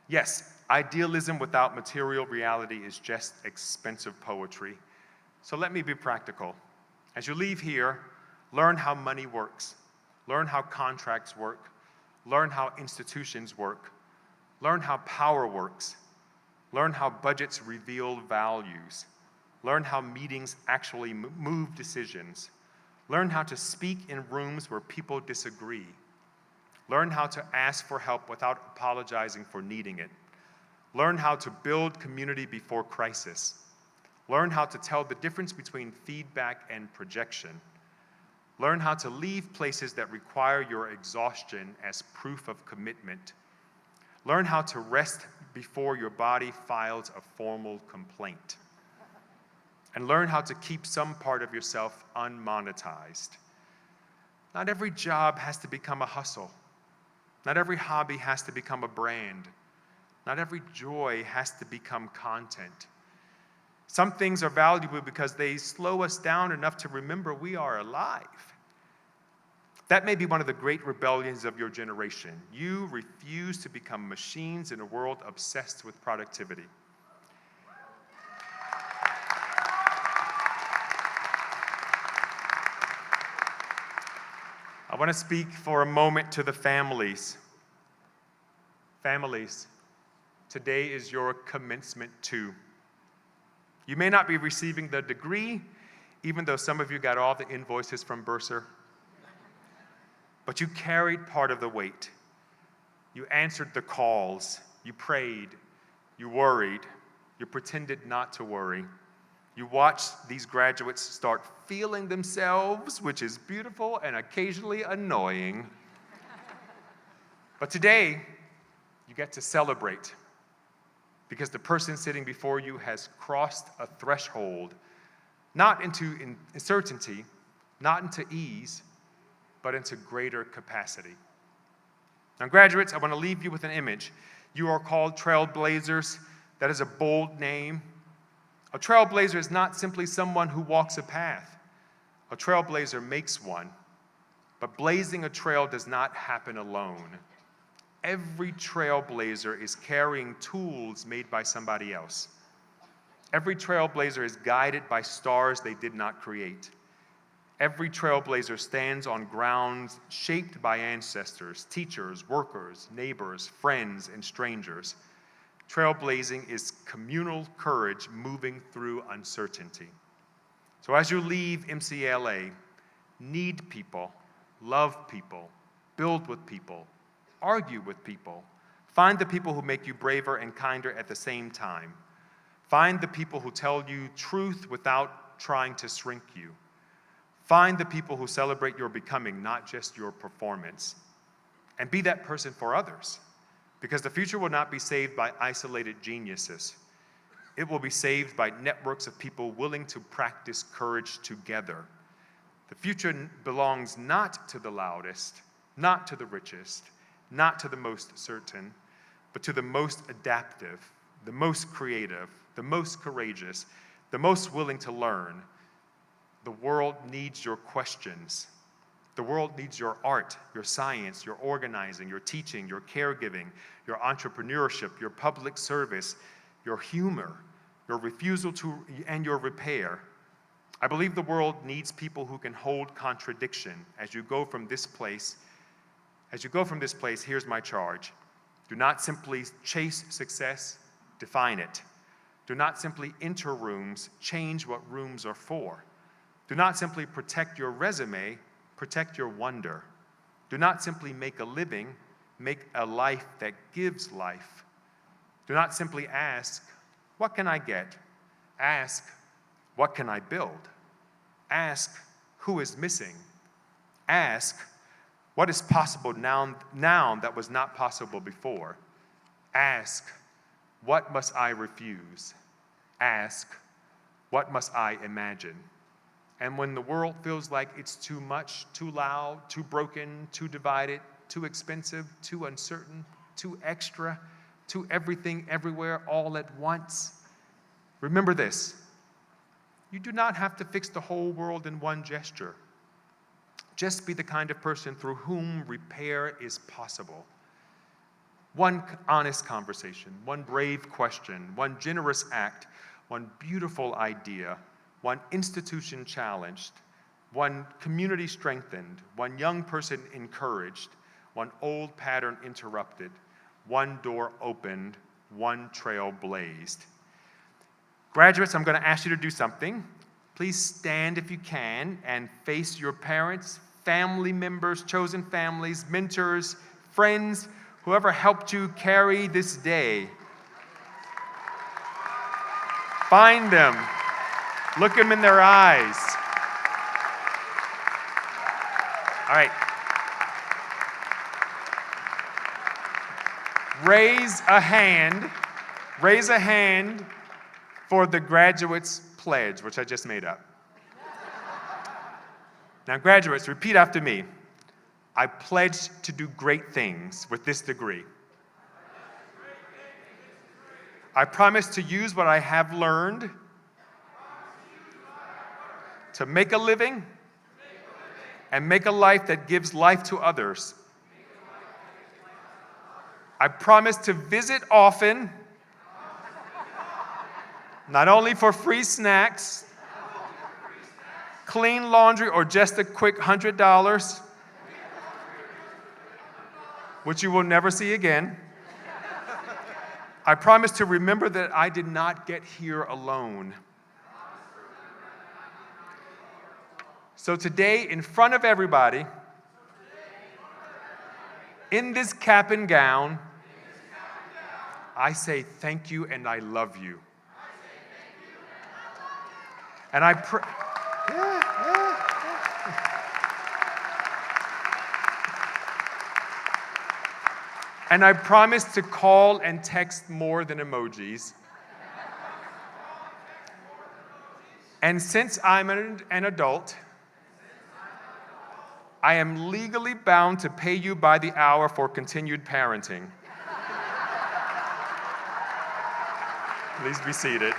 Yes, idealism without material reality is just expensive poetry. So let me be practical. As you leave here, learn how money works. Learn how contracts work. Learn how institutions work. Learn how power works. Learn how budgets reveal values. Learn how meetings actually move decisions. Learn how to speak in rooms where people disagree. Learn how to ask for help without apologizing for needing it. Learn how to build community before crisis. Learn how to tell the difference between feedback and projection. Learn how to leave places that require your exhaustion as proof of commitment. Learn how to rest before your body files a formal complaint. And learn how to keep some part of yourself unmonetized. Not every job has to become a hustle. Not every hobby has to become a brand. Not every joy has to become content. Some things are valuable because they slow us down enough to remember we are alive. That may be one of the great rebellions of your generation. You refuse to become machines in a world obsessed with productivity. I want to speak for a moment to the families. Families, today is your commencement too. You may not be receiving the degree, even though some of you got all the invoices from Bursar, but you carried part of the weight. You answered the calls, you prayed, you worried, you pretended not to worry. You watched these graduates start feeling themselves, which is beautiful and occasionally annoying. But today, you get to celebrate because the person sitting before you has crossed a threshold, not into uncertainty, not into ease, but into greater capacity. Now, graduates, I want to leave you with an image. You are called trailblazers. That is a bold name. A trailblazer is not simply someone who walks a path. A trailblazer makes one. But blazing a trail does not happen alone. Every trailblazer is carrying tools made by somebody else. Every trailblazer is guided by stars they did not create. Every trailblazer stands on grounds shaped by ancestors, teachers, workers, neighbors, friends, and strangers. Trailblazing is communal courage moving through uncertainty. So as you leave MCLA, need people, love people, build with people, argue with people. Find the people who make you braver and kinder at the same time. Find the people who tell you truth without trying to shrink you. Find the people who celebrate your becoming, not just your performance. And be that person for others. Because the future will not be saved by isolated geniuses. It will be saved by networks of people willing to practice courage together. The future belongs not to the loudest, not to the richest, not to the most certain, but to the most adaptive, the most creative, the most courageous, the most willing to learn. The world needs your questions. The world needs your art, your science, your organizing, your teaching, your caregiving, your entrepreneurship, your public service, your humor, your refusal to, and your repair. I believe the world needs people who can hold contradiction. As you go from this place, here's my charge. Do not simply chase success, define it. Do not simply enter rooms, change what rooms are for. Do not simply protect your resume, protect your wonder. Do not simply make a living, make a life that gives life. Do not simply ask, what can I get? Ask, what can I build? Ask, who is missing? Ask, what is possible now that was not possible before? Ask, what must I refuse? Ask, what must I imagine? And when the world feels like it's too much, too loud, too broken, too divided, too expensive, too uncertain, too extra, too everything, everywhere, all at once, remember this. You do not have to fix the whole world in one gesture. Just be the kind of person through whom repair is possible. One honest conversation, one brave question, one generous act, one beautiful idea, one institution challenged, one community strengthened, one young person encouraged, one old pattern interrupted, one door opened, one trail blazed. Graduates, I'm going to ask you to do something. Please stand if you can and face your parents, family members, chosen families, mentors, friends, whoever helped you carry this day. Find them. Look them in their eyes. All right. Raise a hand for the graduates' pledge, which I just made up. Now, graduates, repeat after me. I pledge to do great things with this degree. I promise to use what I have learned to make a living and make a life that gives life to others. I promise to visit often, not only for free snacks, clean laundry, or just a quick $100, which you will never see again. I promise to remember that I did not get here alone. So today, in front of everybody, in this cap and gown, I say thank you and I love you. And I pray. And I promise to call and text more than emojis. And since I'm an adult, I am legally bound to pay you by the hour for continued parenting. Please be seated.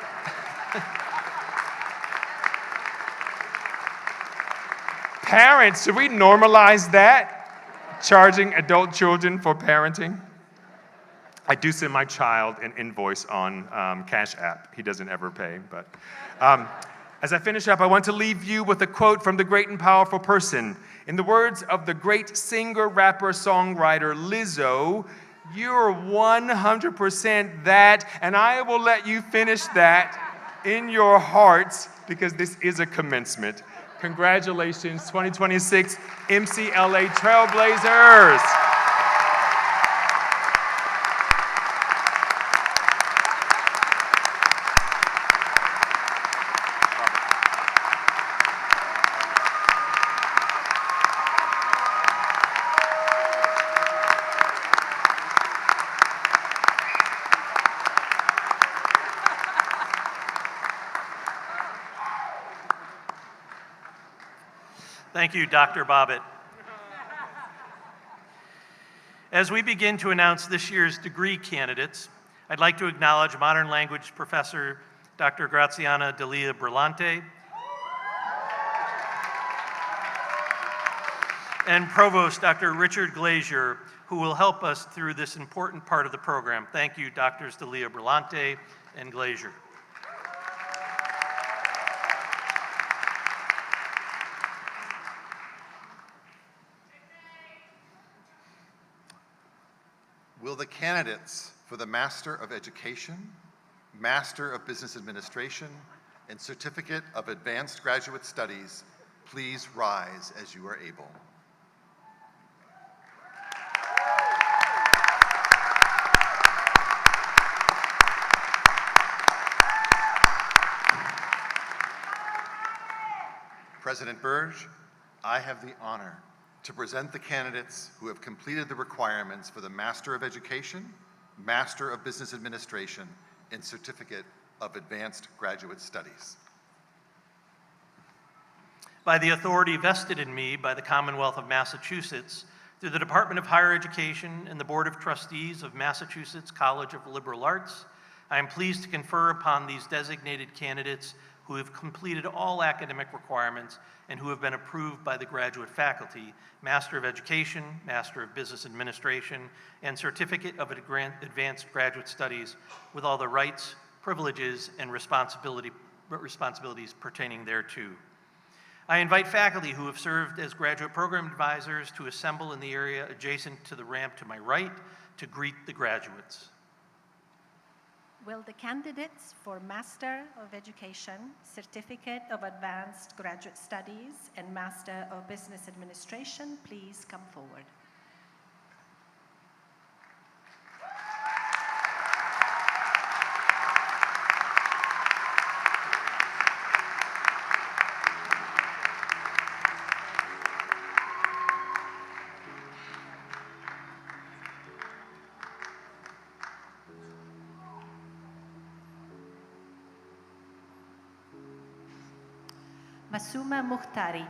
Parents, should we normalize that? Charging adult children for parenting? I do send my child an invoice on Cash App. He doesn't ever pay, but as I finish up, I want to leave you with a quote from the great and powerful person. In the words of the great singer, rapper, songwriter Lizzo, you're 100% that, and I will let you finish that in your hearts because this is a commencement. Congratulations, 2026 MCLA Trailblazers. Thank you, Dr. Bobbitt. As we begin to announce this year's degree candidates, I'd like to acknowledge Modern Language Professor Dr. Graziana Delia Brillante and Provost Dr. Richard Glazier, who will help us through this important part of the program. Thank you, Drs. Delia Brillante and Glazier. Will the candidates for the Master of Education, Master of Business Administration, and Certificate of Advanced Graduate Studies please rise as you are able? President Burge, I have the honor to present the candidates who have completed the requirements for the Master of Education, Master of Business Administration, and Certificate of Advanced Graduate Studies. By the authority vested in me by the Commonwealth of Massachusetts, through the Department of Higher Education and the Board of Trustees of Massachusetts College of Liberal Arts, I am pleased to confer upon these designated candidates who have completed all academic requirements and who have been approved by the graduate faculty, Master of Education, Master of Business Administration, and Certificate of Advanced Graduate Studies with all the rights, privileges, and responsibilities pertaining thereto. I invite faculty who have served as graduate program advisors to assemble in the area adjacent to the ramp to my right to greet the graduates. Will the candidates for Master of Education, Certificate of Advanced Graduate Studies, and Master of Business Administration please come forward? Masuma Mukhtari.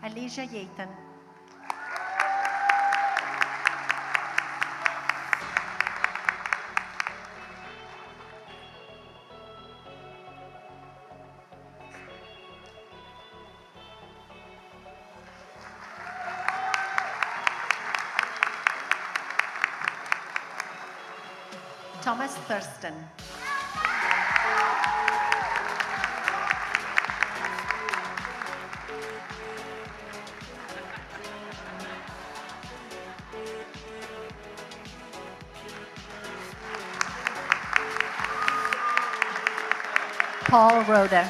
Alicia Yaton. Thomas Thurston. Paul Roeder.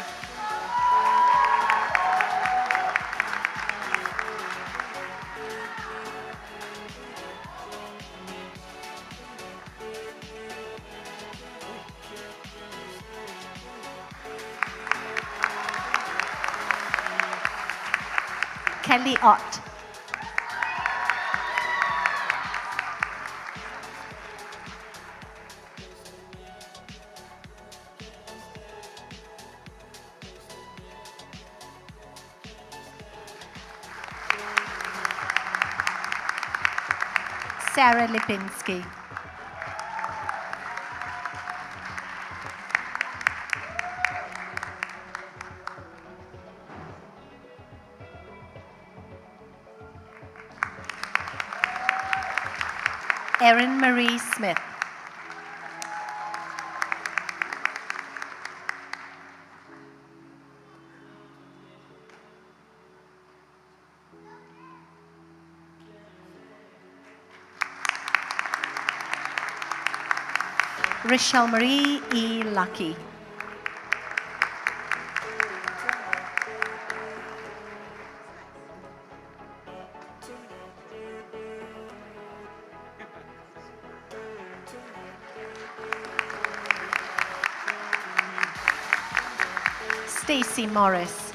Kelly Ott. Sarah Lipinski. Erin Marie Smith. Rochelle Marie E. Lucky. Stacy Morris.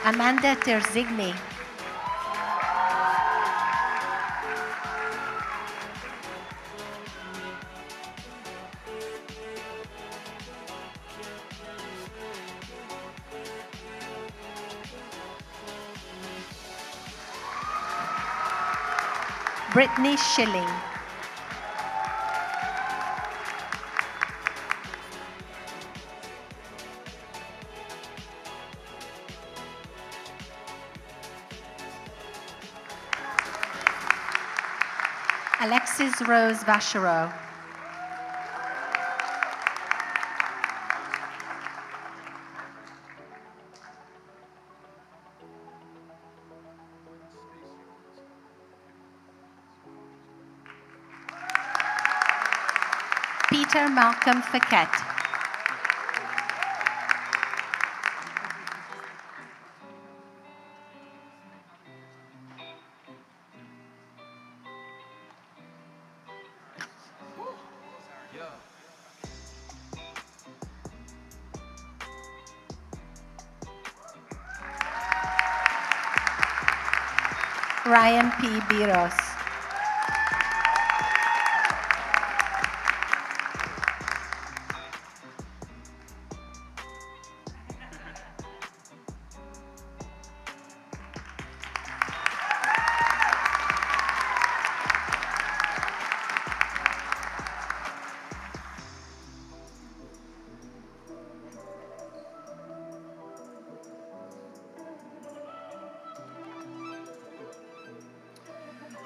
Amanda Terzigny. Brittany Schilling. Alexis Rose Vachereau. Peter Malcolm Fiquet. Ryan P. Biros.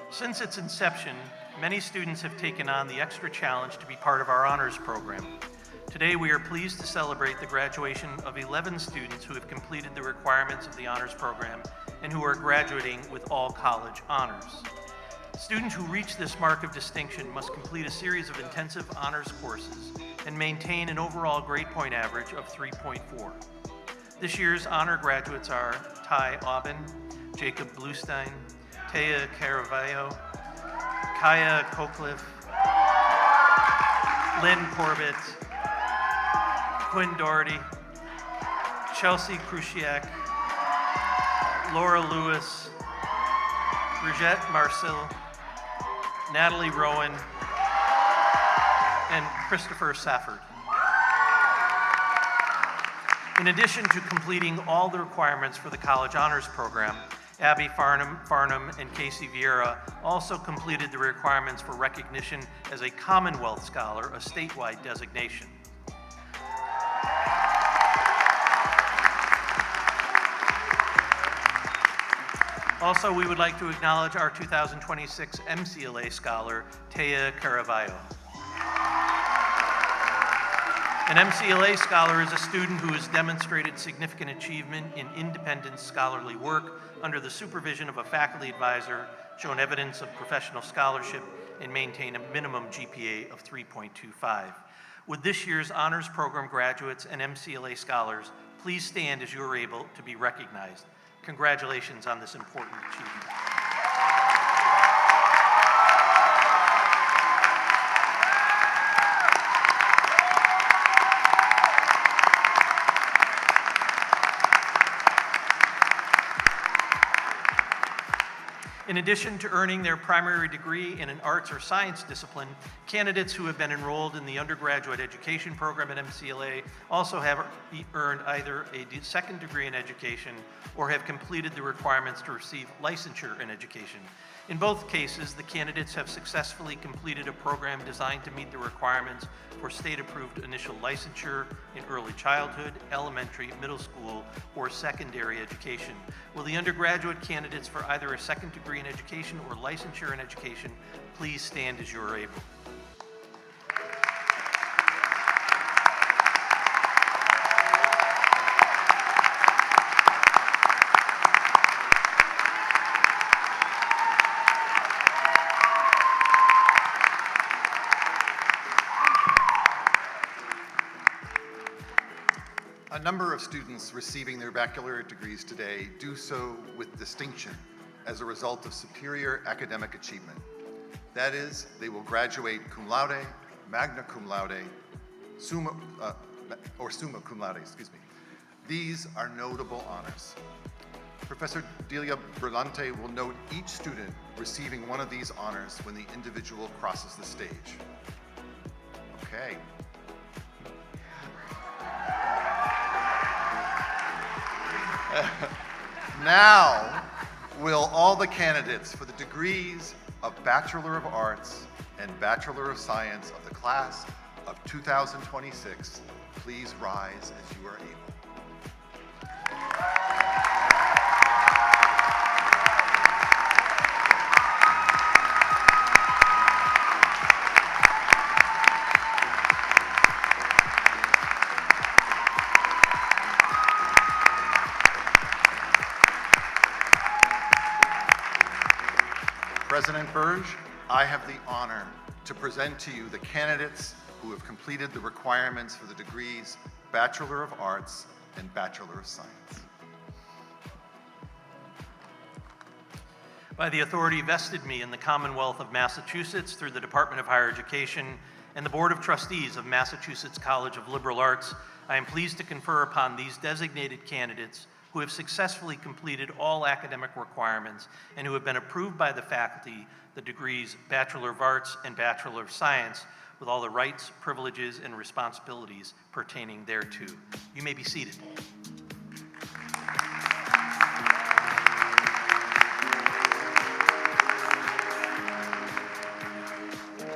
Since its inception, many students have taken on the extra challenge to be part of our honors program. Today, we are pleased to celebrate the graduation of 11 students who have completed the requirements of the honors program and who are graduating with all college honors. Students who reach this mark of distinction must complete a series of intensive honors courses and maintain an overall grade point average of 3.4. This year's honor graduates are Ty Aubin, Jacob Bluestein, Taya Caravallo, Kaya Cocliffe, Lynn Corbett, Quinn Doherty, Chelsea Krusiak, Laura Lewis, Brigitte Marcel, Natalie Rowan, and Christopher Safford. In addition to completing all the requirements for the College Honors Program, Abby Farnham and Casey Vieira also completed the requirements for recognition as a Commonwealth Scholar, a statewide designation. Also, we would like to acknowledge our 2026 MCLA Scholar, Taya Caravallo. An MCLA Scholar is a student who has demonstrated significant achievement in independent scholarly work under the supervision of a faculty advisor, shown evidence of professional scholarship, and maintain a minimum GPA of 3.25. Would this year's honors program graduates and MCLA Scholars please stand as you are able to be recognized. Congratulations on this important achievement. In addition to earning their primary degree in an arts or science discipline, candidates who have been enrolled in the undergraduate education program at MCLA also have earned either a second degree in education or have completed the requirements to receive licensure in education. In both cases, the candidates have successfully completed a program designed to meet the requirements for state-approved initial licensure in early childhood, elementary, middle school, or secondary education. Will the undergraduate candidates for either a second degree in education or licensure in education please stand as you are able. A number of students receiving their baccalaureate degrees today do so with distinction as a result of superior academic achievement. That is, they will graduate cum laude, magna cum laude, summa cum laude, excuse me. These are notable honors. Professor Delia Berlante will note each student receiving one of these honors when the individual crosses the stage. Okay. Now, will all the candidates for the degrees of Bachelor of Arts and Bachelor of Science of the class of 2026 please rise as you are able. President Burge, I have the honor to present to you the candidates who who have completed the requirements for the degrees Bachelor of Arts and Bachelor of Science. By the authority vested me in the Commonwealth of Massachusetts through the Department of Higher Education and the Board of Trustees of Massachusetts College of Liberal Arts, I am pleased to confer upon these designated candidates who have successfully completed all academic requirements and who have been approved by the faculty the degrees Bachelor of Arts and Bachelor of Science with all the rights, privileges, and responsibilities pertaining thereto. You may be seated.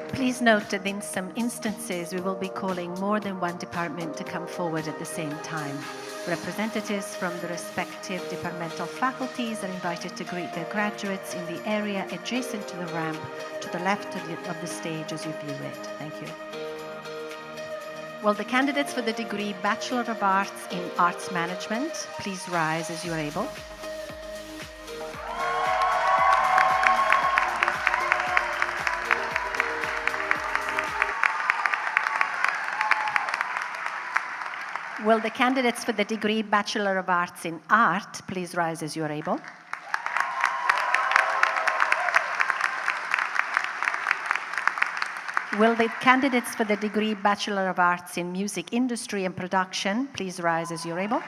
Please note that in some instances, we will be calling more than one department to come forward at the same time. Representatives from the respective departmental faculties are invited to greet their graduates in the area adjacent to the ramp to the left of the stage as you view it. Thank you. Will the candidates for the degree Bachelor of Arts in Arts Management please rise as you are able? Will the candidates for the degree Bachelor of Arts in Art please rise as you are able? Will the candidates for the degree Bachelor of Arts in Music Industry and Production please rise as you're able?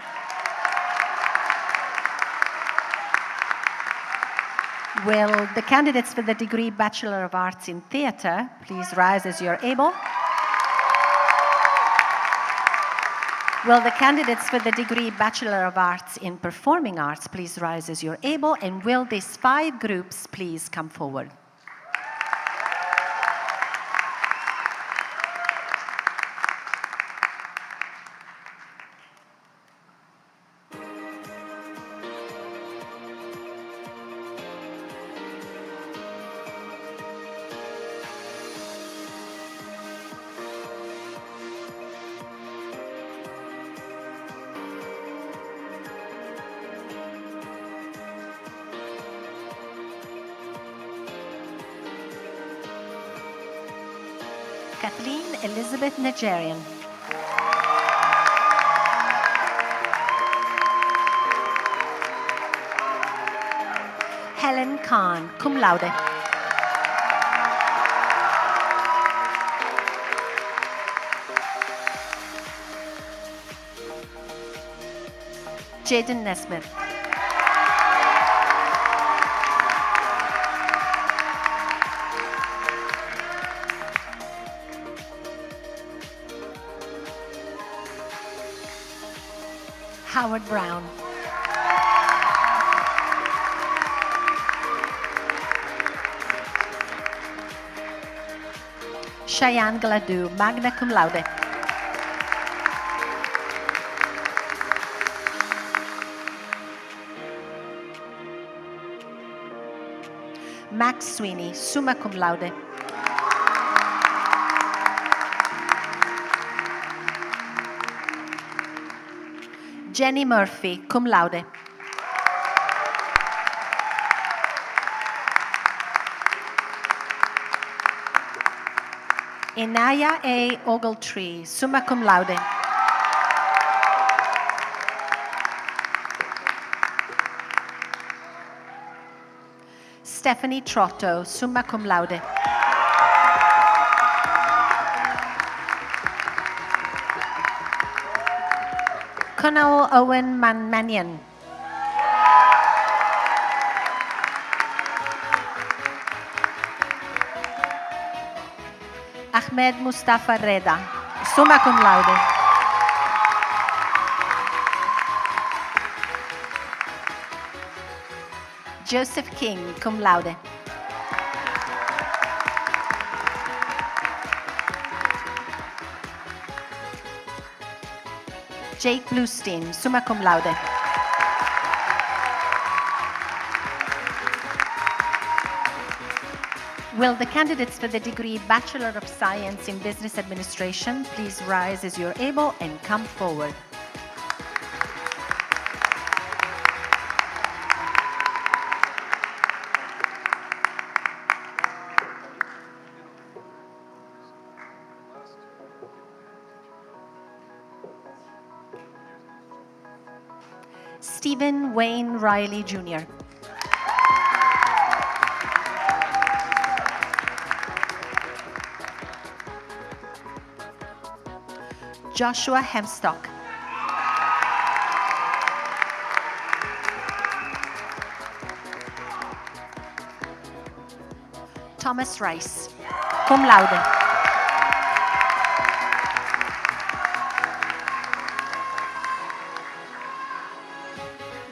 Will the candidates for the degree Bachelor of Arts in Theatre please rise as you're able? Will the candidates for the degree Bachelor of Arts in Performing Arts please rise as you're able? And will these 5 groups please come forward? Kathleen Elizabeth Nigerian. Helen Khan, cum laude. Jaden Nesmith. Howard Brown. Cheyenne Gladue, magna cum laude. Max Sweeney, summa cum laude. Jenny Murphy, cum laude. Inaya A. Ogletree, summa cum laude. Stephanie Trotto, summa cum laude. Kunal Owen Manmanian. Ahmed Mustafa Reda, summa cum laude. Joseph King, cum laude. Jake Bluestein, summa cum laude. Will the candidates for the degree Bachelor of Science in Business Administration please rise as you're able and come forward? Stephen Wayne Riley Jr. Joshua Hemstock. Thomas Rice, cum laude.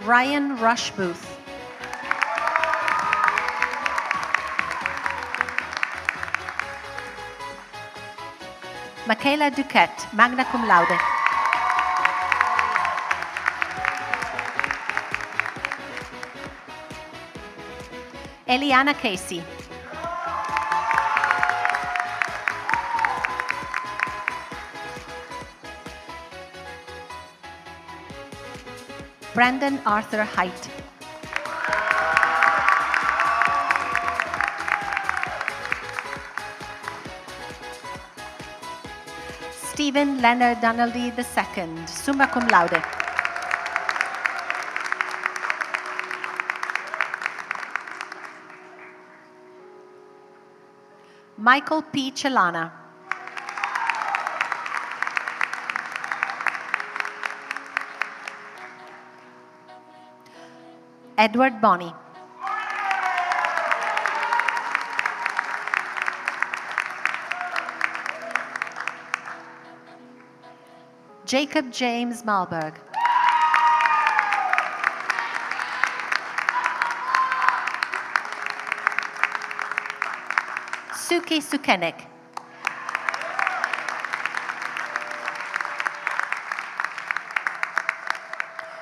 Ryan Rushbooth. Michaela Duquette, magna cum laude. Eliana Casey. Brandon Arthur Height. Stephen Leonard Donaldy II, summa cum laude. Michael P. Chelana. Edward Bonney. Jacob James Malberg. Suki Sukenik.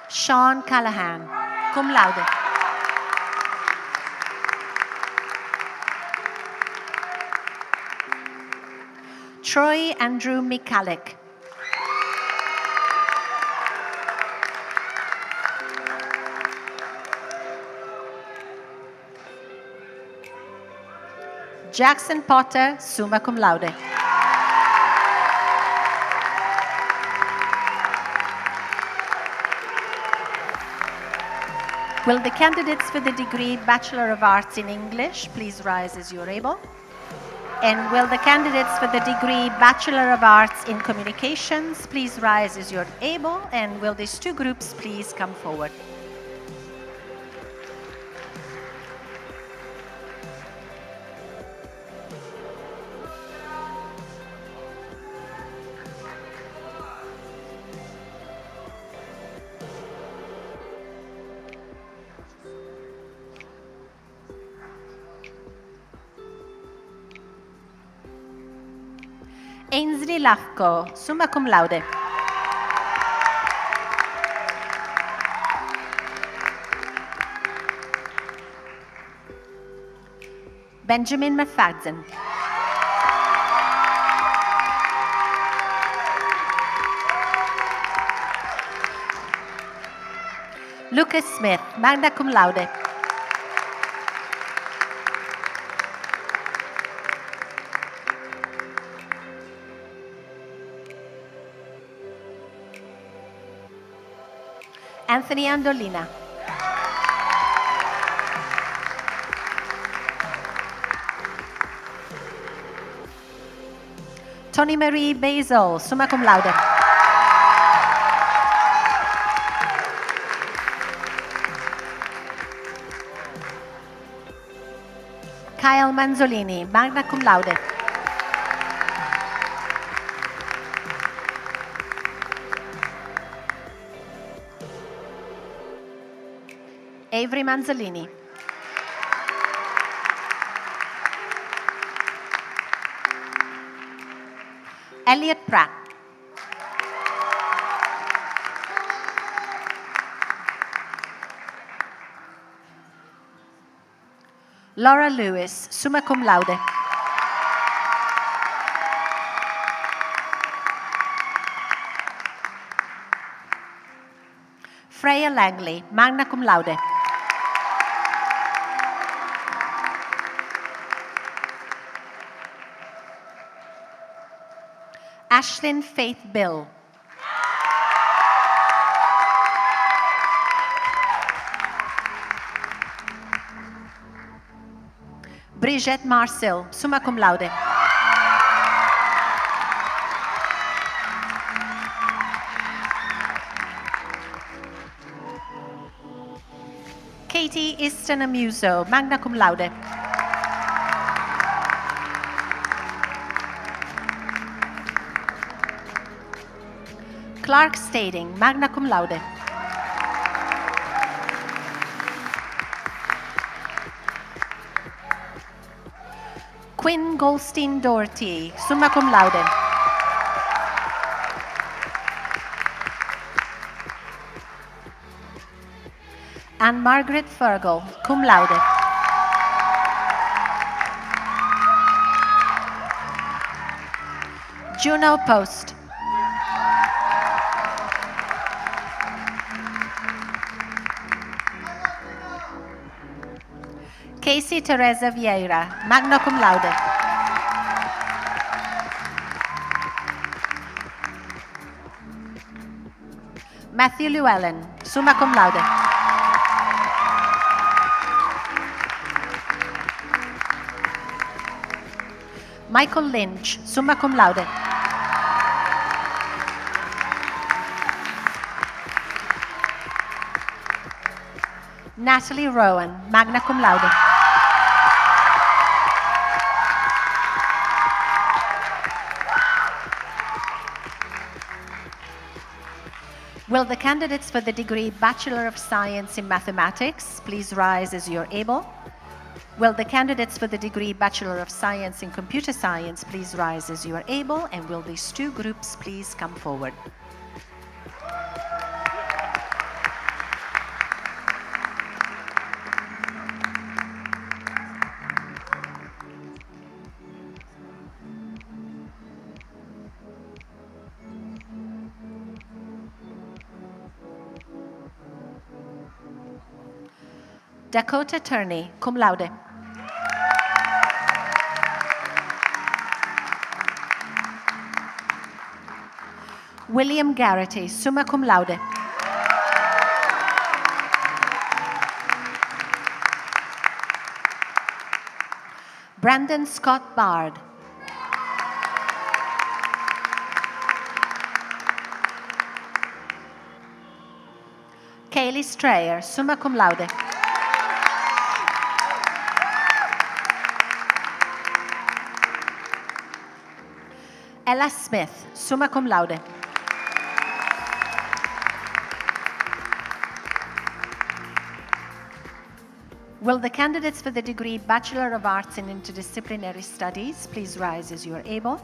Sean Callahan, cum laude. Troy Andrew Mikalik. Jackson Potter, summa cum laude. Will the candidates for the degree Bachelor of Arts in English please rise as you are able? And will the candidates for the degree Bachelor of Arts in Communications please rise as you're able? And will these two groups please come forward? Ainsley Lafco, summa cum laude. Benjamin McFadden. Lucas Smith, magna cum laude. Anthony Andolina. Tony Marie Basil, summa cum laude. Kyle Manzolini, magna cum laude. Avery Manzolini. Elliot Pratt. Laura Lewis, summa cum laude. Freya Langley, magna cum laude. Ashlyn Faith Bill. Brigitte Marcel, summa cum laude. Katie Easton Amuso, magna cum laude. Clark Stading, magna cum laude. Quinn Goldstein Doherty, summa cum laude. Anne Margaret Fergal, cum laude. Juno Post. Casey Teresa Vieira, magna cum laude. Matthew Llewellyn, summa cum laude. Michael Lynch, summa cum laude. Natalie Rowan, magna cum laude. Will the candidates for the degree Bachelor of Science in Mathematics please rise as you're able? Will the candidates for the degree Bachelor of Science in Computer Science please rise as you are able? And will these two groups please come forward? Dakota Turney, cum laude. William Garrity, summa cum laude. Brandon Scott Bard. Kaylee Strayer, summa cum laude. Ella Smith, summa cum laude. Will the candidates for the degree Bachelor of Arts in Interdisciplinary Studies please rise as you are able?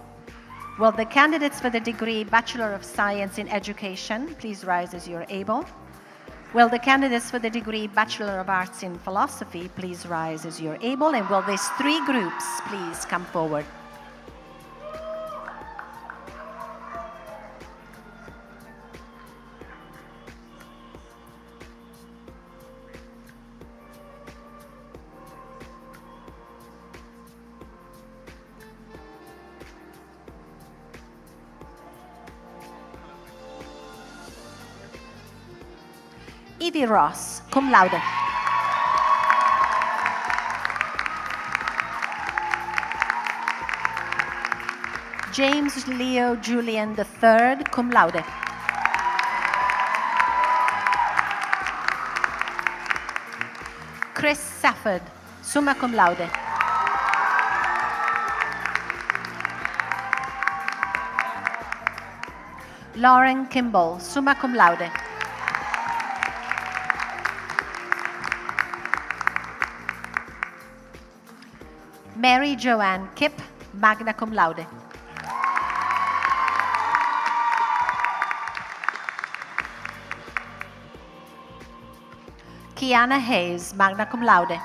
Will the candidates for the degree Bachelor of Science in Education please rise as you are able? Will the candidates for the degree Bachelor of Arts in Philosophy please rise as you are able? And will these three groups please come forward? Evie Ross, cum laude. James Leo Julian III, cum laude. Chris Safford, summa cum laude. Lauren Kimball, summa cum laude. Mary Joanne Kipp, magna cum laude. Kiana Hayes, magna cum laude.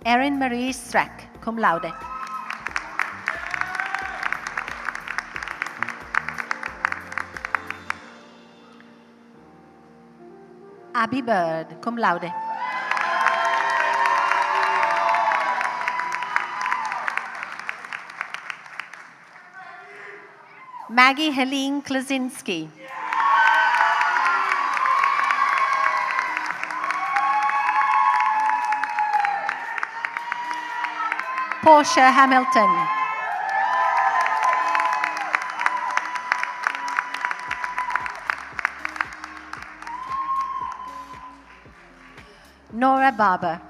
Erin Marie Streck, cum laude. Abby Bird, cum laude. Maggie Helene Klasinski. Portia Hamilton. Nora Barber.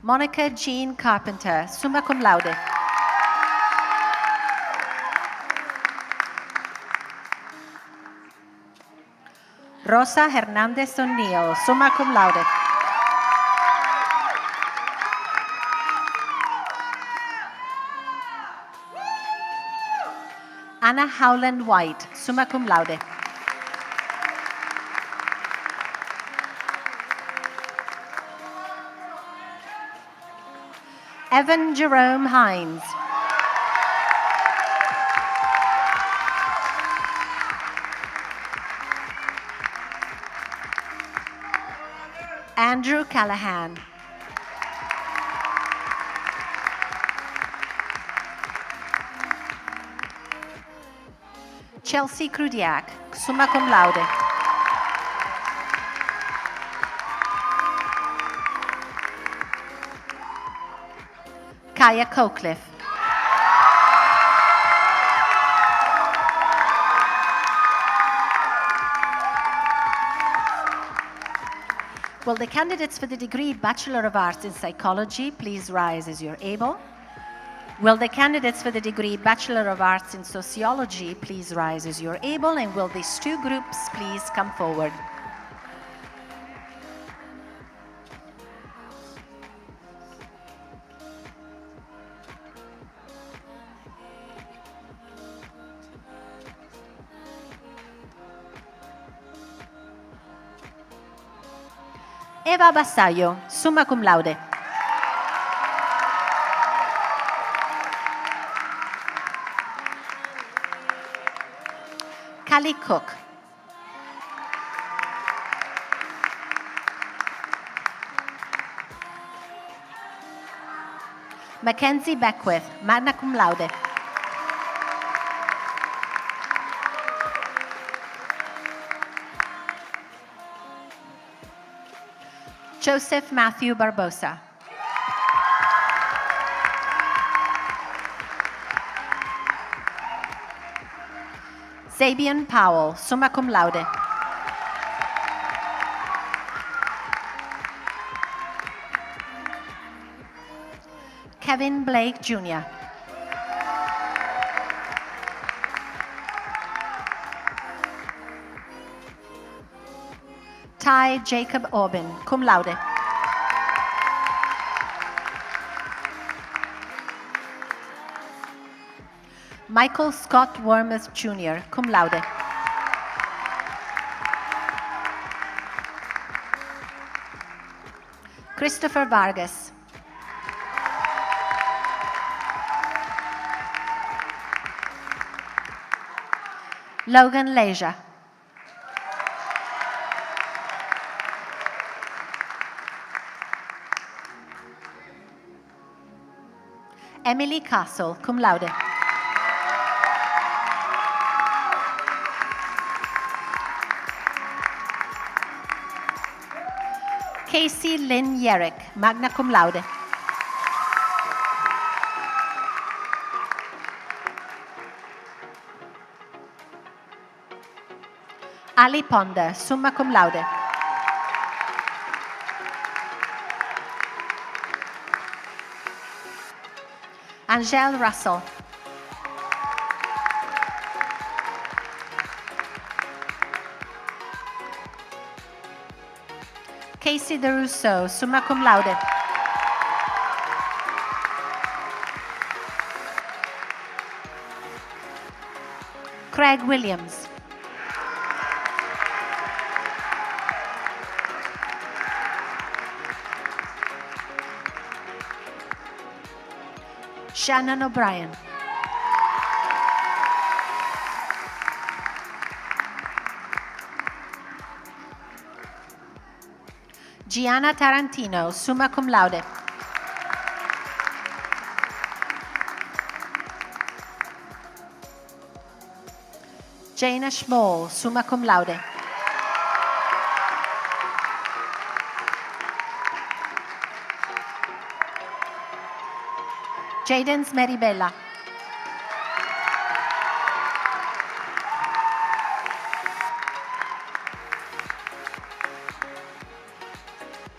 Monica Jean Carpenter, summa cum laude. Rosa Hernandez O'Neill, summa cum laude. Anna Howland White, summa cum laude. Evan Jerome Hines. Andrew Callahan. Chelsea Krudiak, summa cum laude. Kaya Cocliffe. Will the candidates for the degree Bachelor of Arts in Psychology please rise as you're able? Will the candidates for the degree Bachelor of Arts in Sociology please rise as you're able? And will these two groups please come forward? Eva Bassaio, summa cum laude. Callie Cook. Mackenzie Beckwith, magna cum laude. Joseph Matthew Barbosa. Zabian Powell, summa cum laude. Kevin Blake Jr. Ty Jacob Orban, cum laude. Michael Scott Wormuth Jr., cum laude. Christopher Vargas. Logan Leisure. Emily Castle, cum laude. Casey Lynn Yerrick, magna cum laude. Ali Ponda, summa cum laude. Angelle Russell. Casey DeRusso, summa cum laude. Craig Williams. Shannon O'Brien. Gianna Tarantino, summa cum laude. Jana Schmoll, summa cum laude. Jadens Meribella.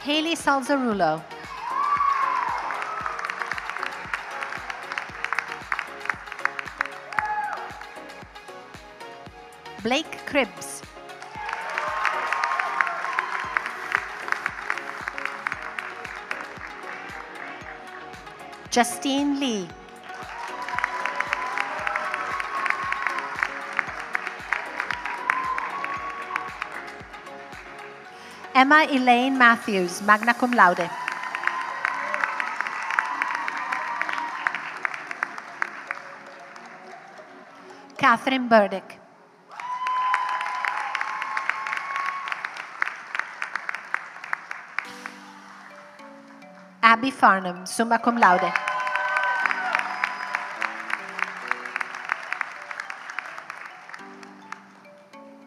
Haley Salzarulo. Blake Cribbs. Justine Lee. Emma Elaine Matthews, magna cum laude. Catherine Burdick. Abby Farnham, summa cum laude.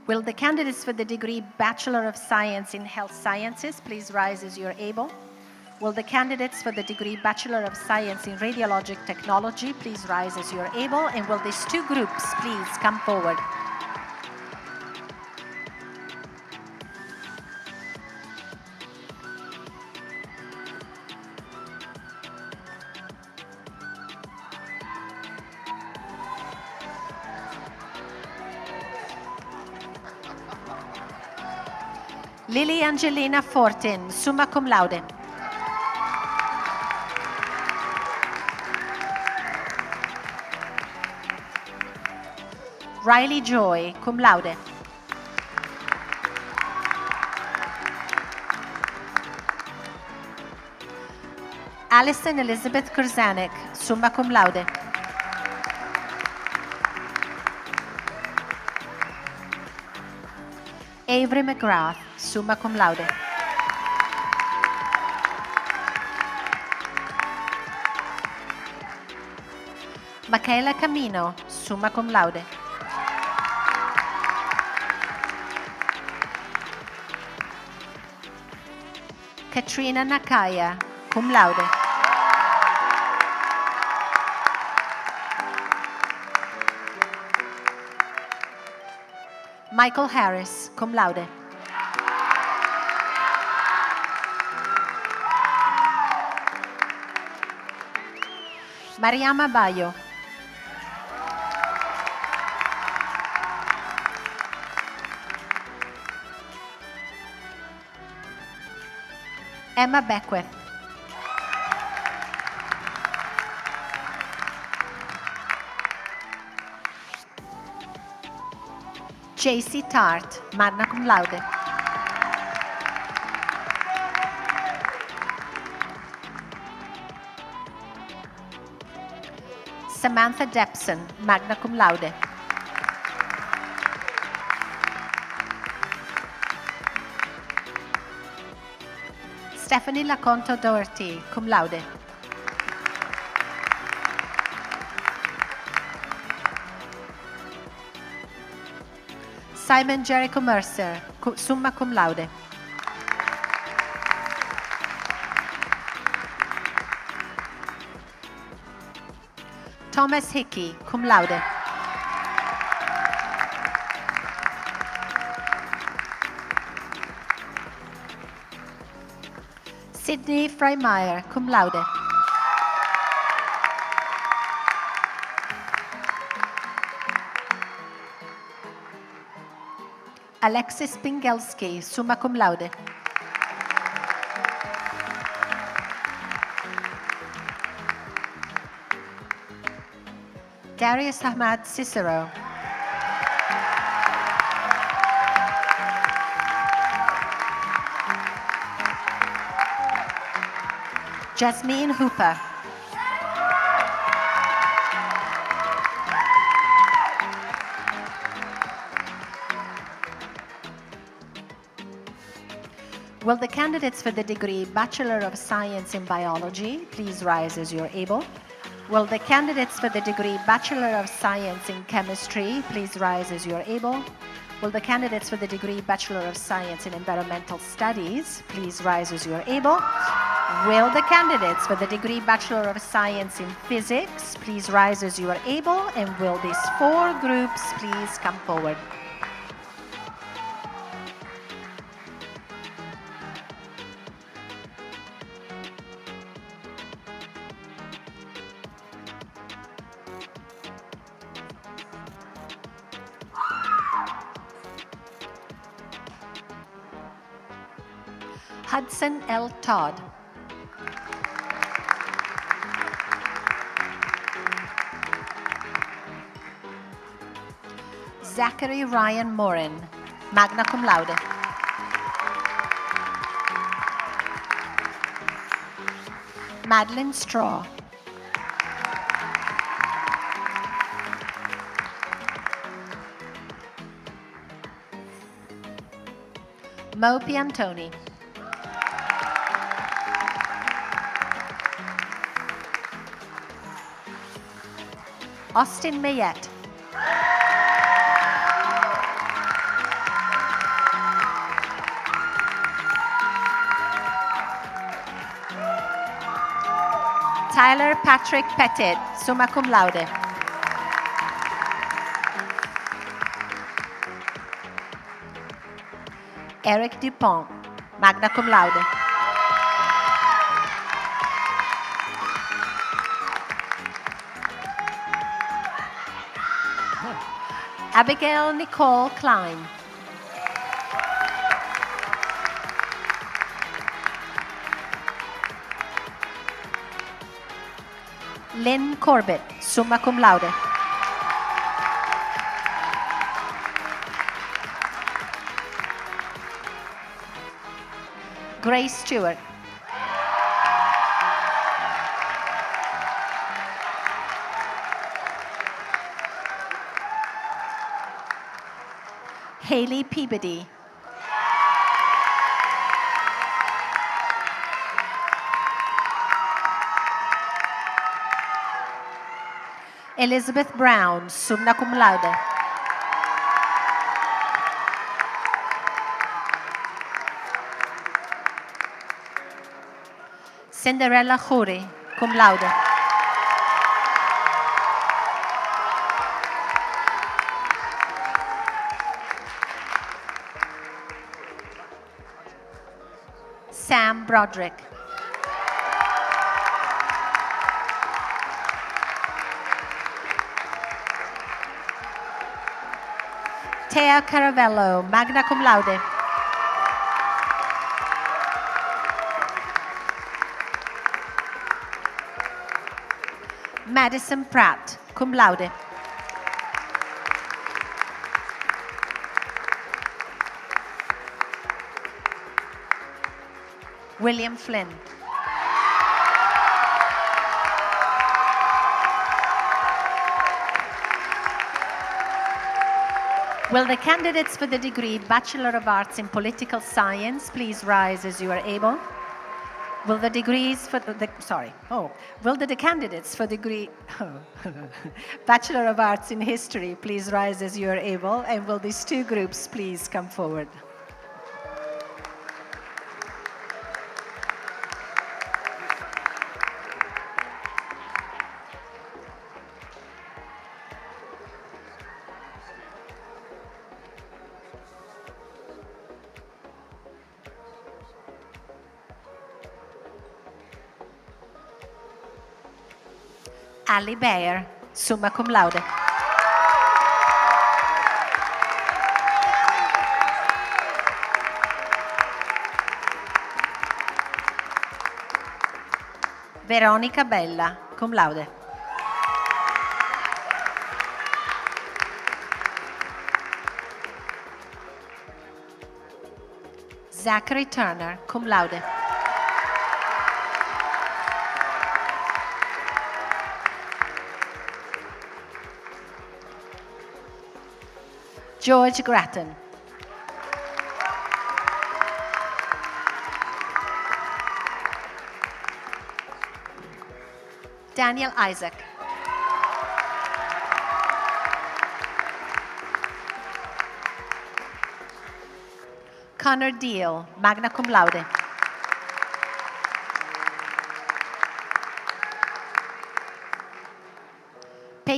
Will the candidates for the degree Bachelor of Science in Health Sciences please rise as you're able? Will the candidates for the degree Bachelor of Science in Radiologic Technology please rise as you're able? And will these two groups please come forward? Lily Angelina Fortin, summa cum laude. Riley Joy, cum laude. Alison Elizabeth Kurzanek, summa cum laude. Avery McGrath, summa cum laude. Michaela Camino, summa cum laude. Katrina Nakaya, cum laude. Michael Harris, cum laude. Mariama Bayo. Emma Beckwith. JC Tart, magna cum laude. Samantha Depson, magna cum laude. Stephanie Laconto Doherty, cum laude. Simon Jericho Mercer, summa cum laude. Thomas Hickey, cum laude. Sydney Freimeyer, cum laude. Alexis Pingelski, summa cum laude. Darius Ahmad Cicero. Jasmine Hooper. Will the candidates for the degree Bachelor of Science in Biology please rise as you're able? Will the candidates for the degree Bachelor of Science in Chemistry please rise as you're able? Will the candidates for the degree Bachelor of Science in Environmental Studies please rise as you're able? Will the candidates for the degree Bachelor of Science in Physics please rise as you are able, and will these 4 groups please come forward? Hudson L. Todd. Zachary Ryan Morin, magna cum laude. Madeline Straw. Mo Piantoni. Austin Mayette. Tyler Patrick Pettit, summa cum laude. Eric Dupont, magna cum laude. Abigail Nicole Klein. Lynn Corbett, summa cum laude. Grace Stewart. Haley Peabody. Elizabeth Brown, summa cum laude. Cinderella Khoury, cum laude. Sam Broderick. Thea Caravello, magna cum laude. Madison Pratt, cum laude. William Flynn. Will the candidates for the degree Bachelor of Arts in Political Science please rise as you are able? Will the degrees for the, will the candidates for degree Bachelor of Arts in History please rise as you are able, and will these 2 groups please come forward? Ali Bayer, summa cum laude. Veronica Bella, cum laude. Zachary Turner, cum laude. George Grattan. Daniel Isaac. Connor Deal, magna cum laude.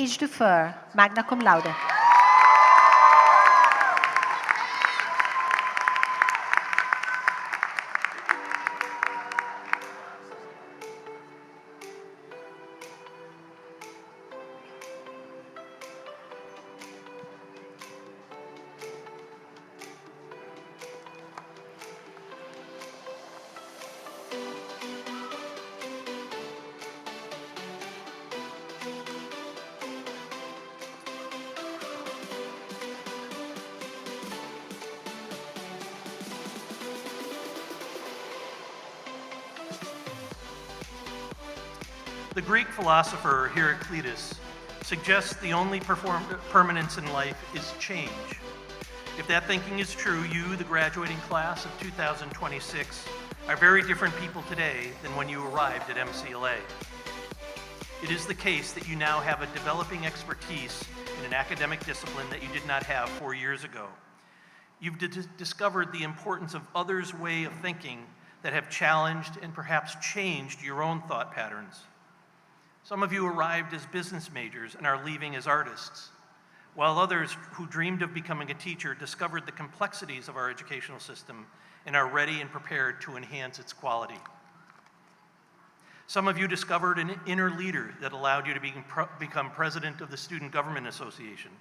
Paige Dufour, magna cum laude. The Greek philosopher Heraclitus suggests the only permanence in life is change. If that thinking is true, you, the graduating class of 2026, are very different people today than when you arrived at MCLA. It is the case that you now have a developing expertise in an academic discipline that you did not have 4 years ago. You've discovered the importance of others' way of thinking that have challenged and perhaps changed your own thought patterns. Some of you arrived as business majors and are leaving as artists, while others who dreamed of becoming a teacher discovered the complexities of our educational system and are ready and prepared to enhance its quality. Some of you discovered an inner leader that allowed you to become president of the Student Government Association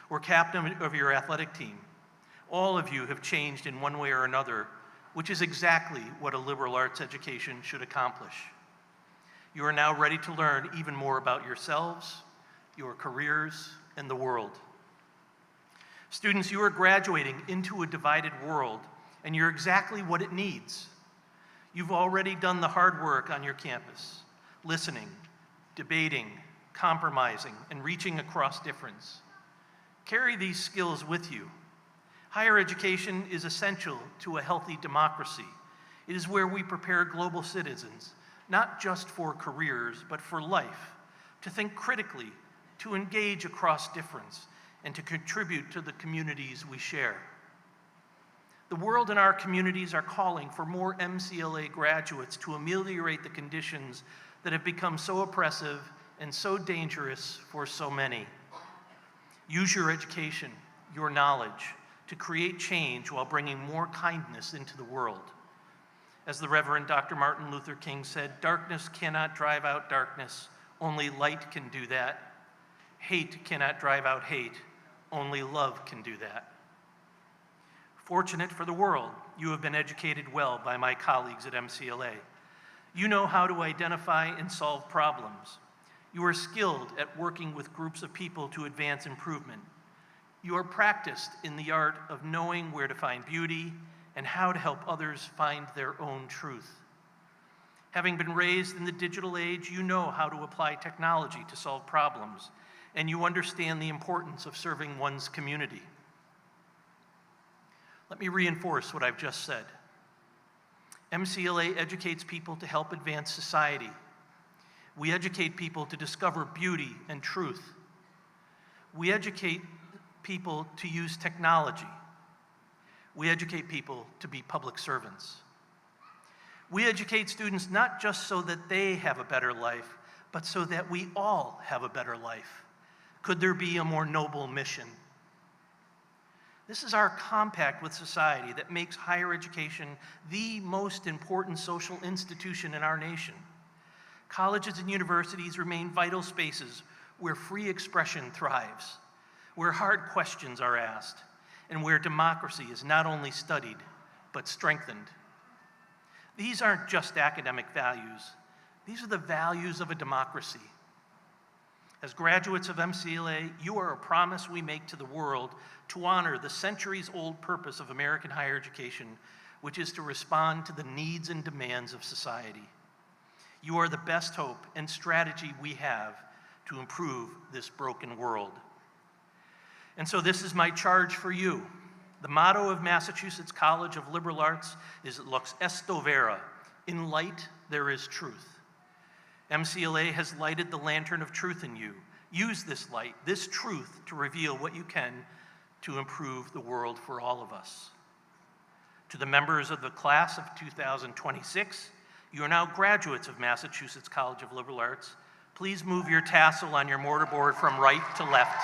or captain of your athletic team. All of you have changed in one way or another, which is exactly what a liberal arts education should accomplish. You are now ready to learn even more about yourselves, your careers, and the world. Students, you are graduating into a divided world, and you're exactly what it needs. You've already done the hard work on your campus, listening, debating, compromising, and reaching across difference. Carry these skills with you. Higher education is essential to a healthy democracy. It is where we prepare global citizens, not just for careers, but for life, to think critically, to engage across difference, and to contribute to the communities we share. The world and our communities are calling for more MCLA graduates to ameliorate the conditions that have become so oppressive and so dangerous for so many. Use your education, your knowledge, to create change while bringing more kindness into the world. As the Reverend Dr. Martin Luther King said, "Darkness cannot drive out darkness, only light can do that. Hate cannot drive out hate, only love can do that." Fortunate for the world, you have been educated well by my colleagues at MCLA. You know how to identify and solve problems. You are skilled at working with groups of people to advance improvement. You are practiced in the art of knowing where to find beauty and how to help others find their own truth. Having been raised in the digital age, you know how to apply technology to solve problems, and you understand the importance of serving one's community. Let me reinforce what I've just said. MCLA educates people to help advance society. We educate people to discover beauty and truth. We educate people to use technology. We educate people to be public servants. We educate students not just so that they have a better life, but so that we all have a better life. Could there be a more noble mission? This is our compact with society that makes higher education the most important social institution in our nation. Colleges and universities remain vital spaces where free expression thrives, where hard questions are asked, and where democracy is not only studied, but strengthened. These aren't just academic values. These are the values of a democracy. As graduates of MCLA, you are a promise we make to the world to honor the centuries-old purpose of American higher education, which is to respond to the needs and demands of society. You are the best hope and strategy we have to improve this broken world. And so this is my charge for you. The motto of Massachusetts College of Liberal Arts is Lux Esto Vera, in light there is truth. MCLA has lighted the lantern of truth in you. Use this light, this truth, to reveal what you can to improve the world for all of us. To the members of the class of 2026, you are now graduates of Massachusetts College of Liberal Arts. Please move your tassel on your mortarboard from right to left.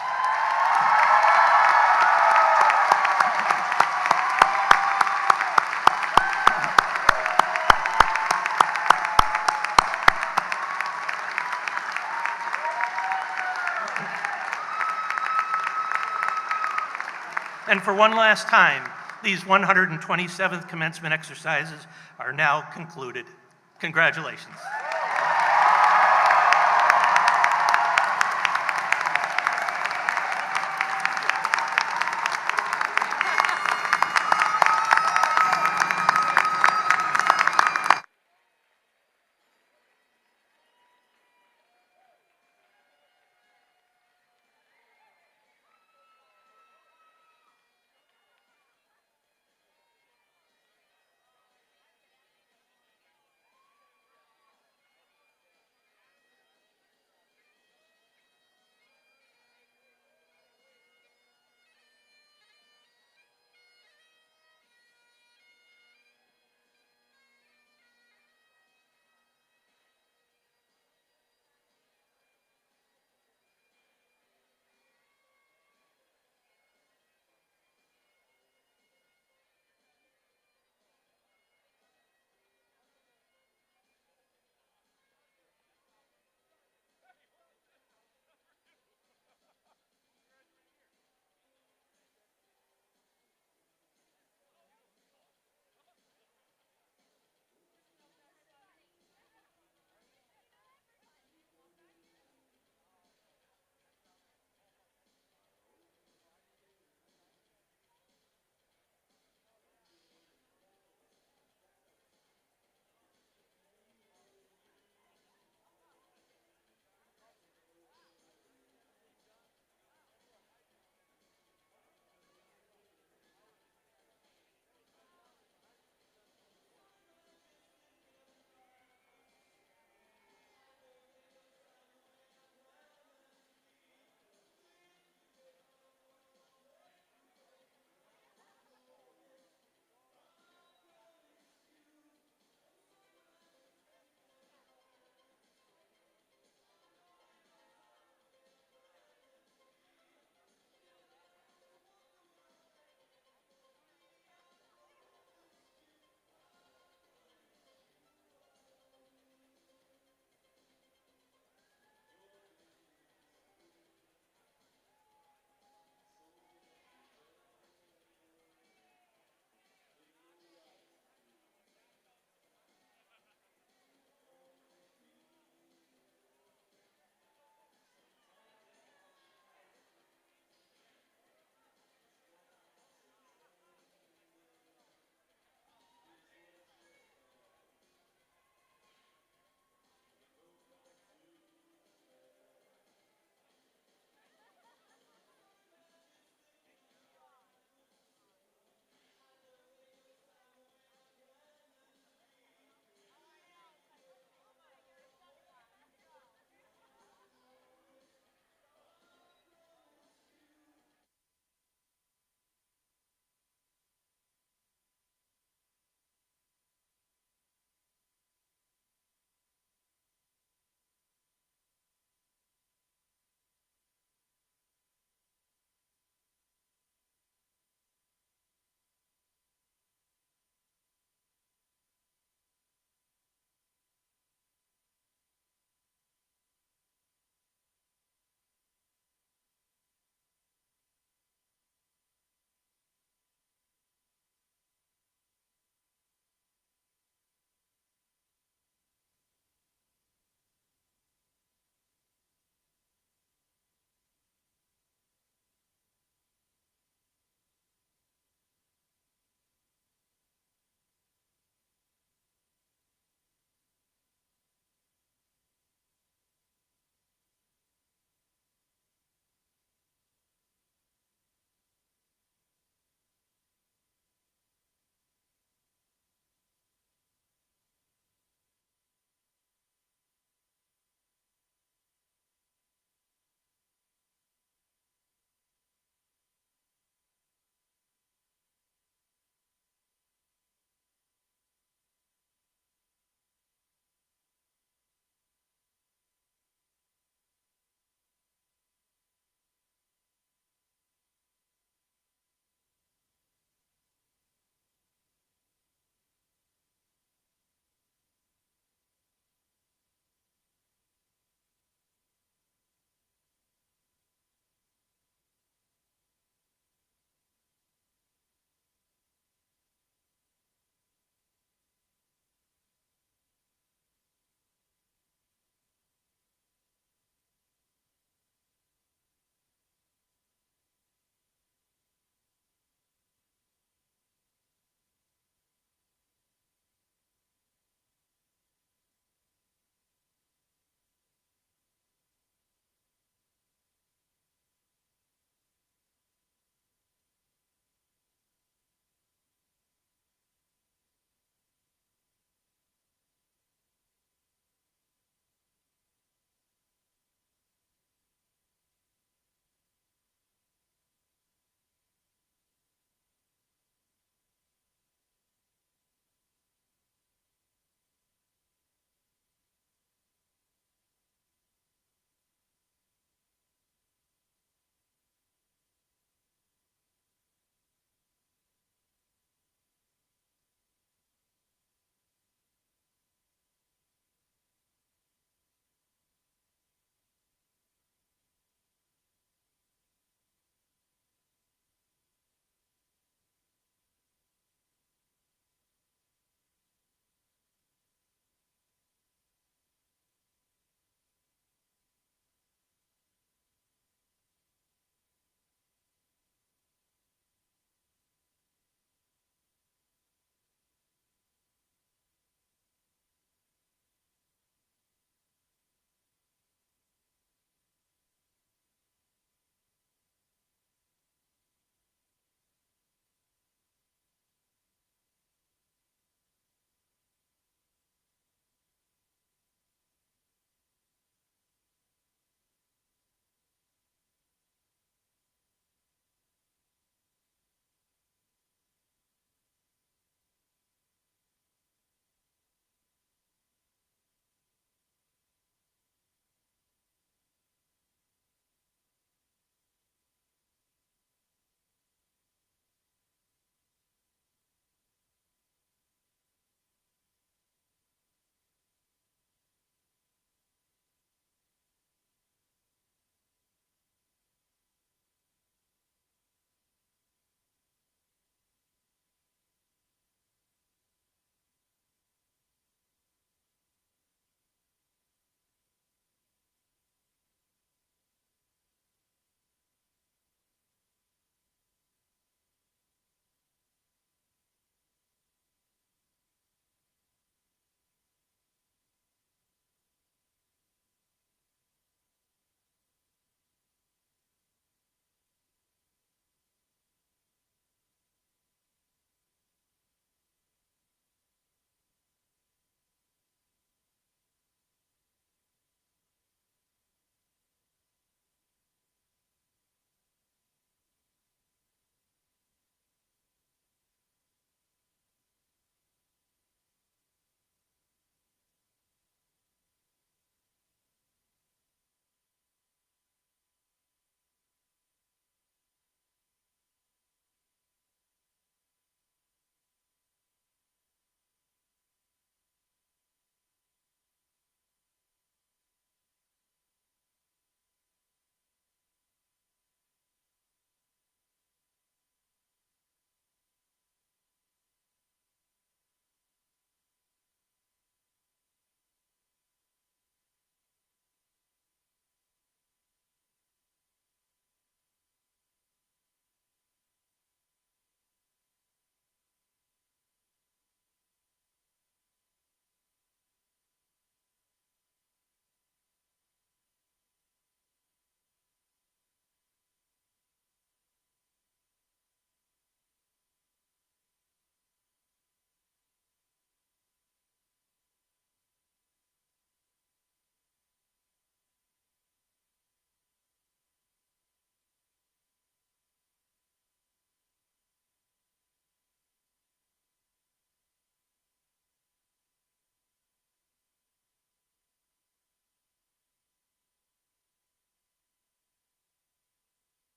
And for one last time, these 127th commencement exercises are now concluded. Congratulations.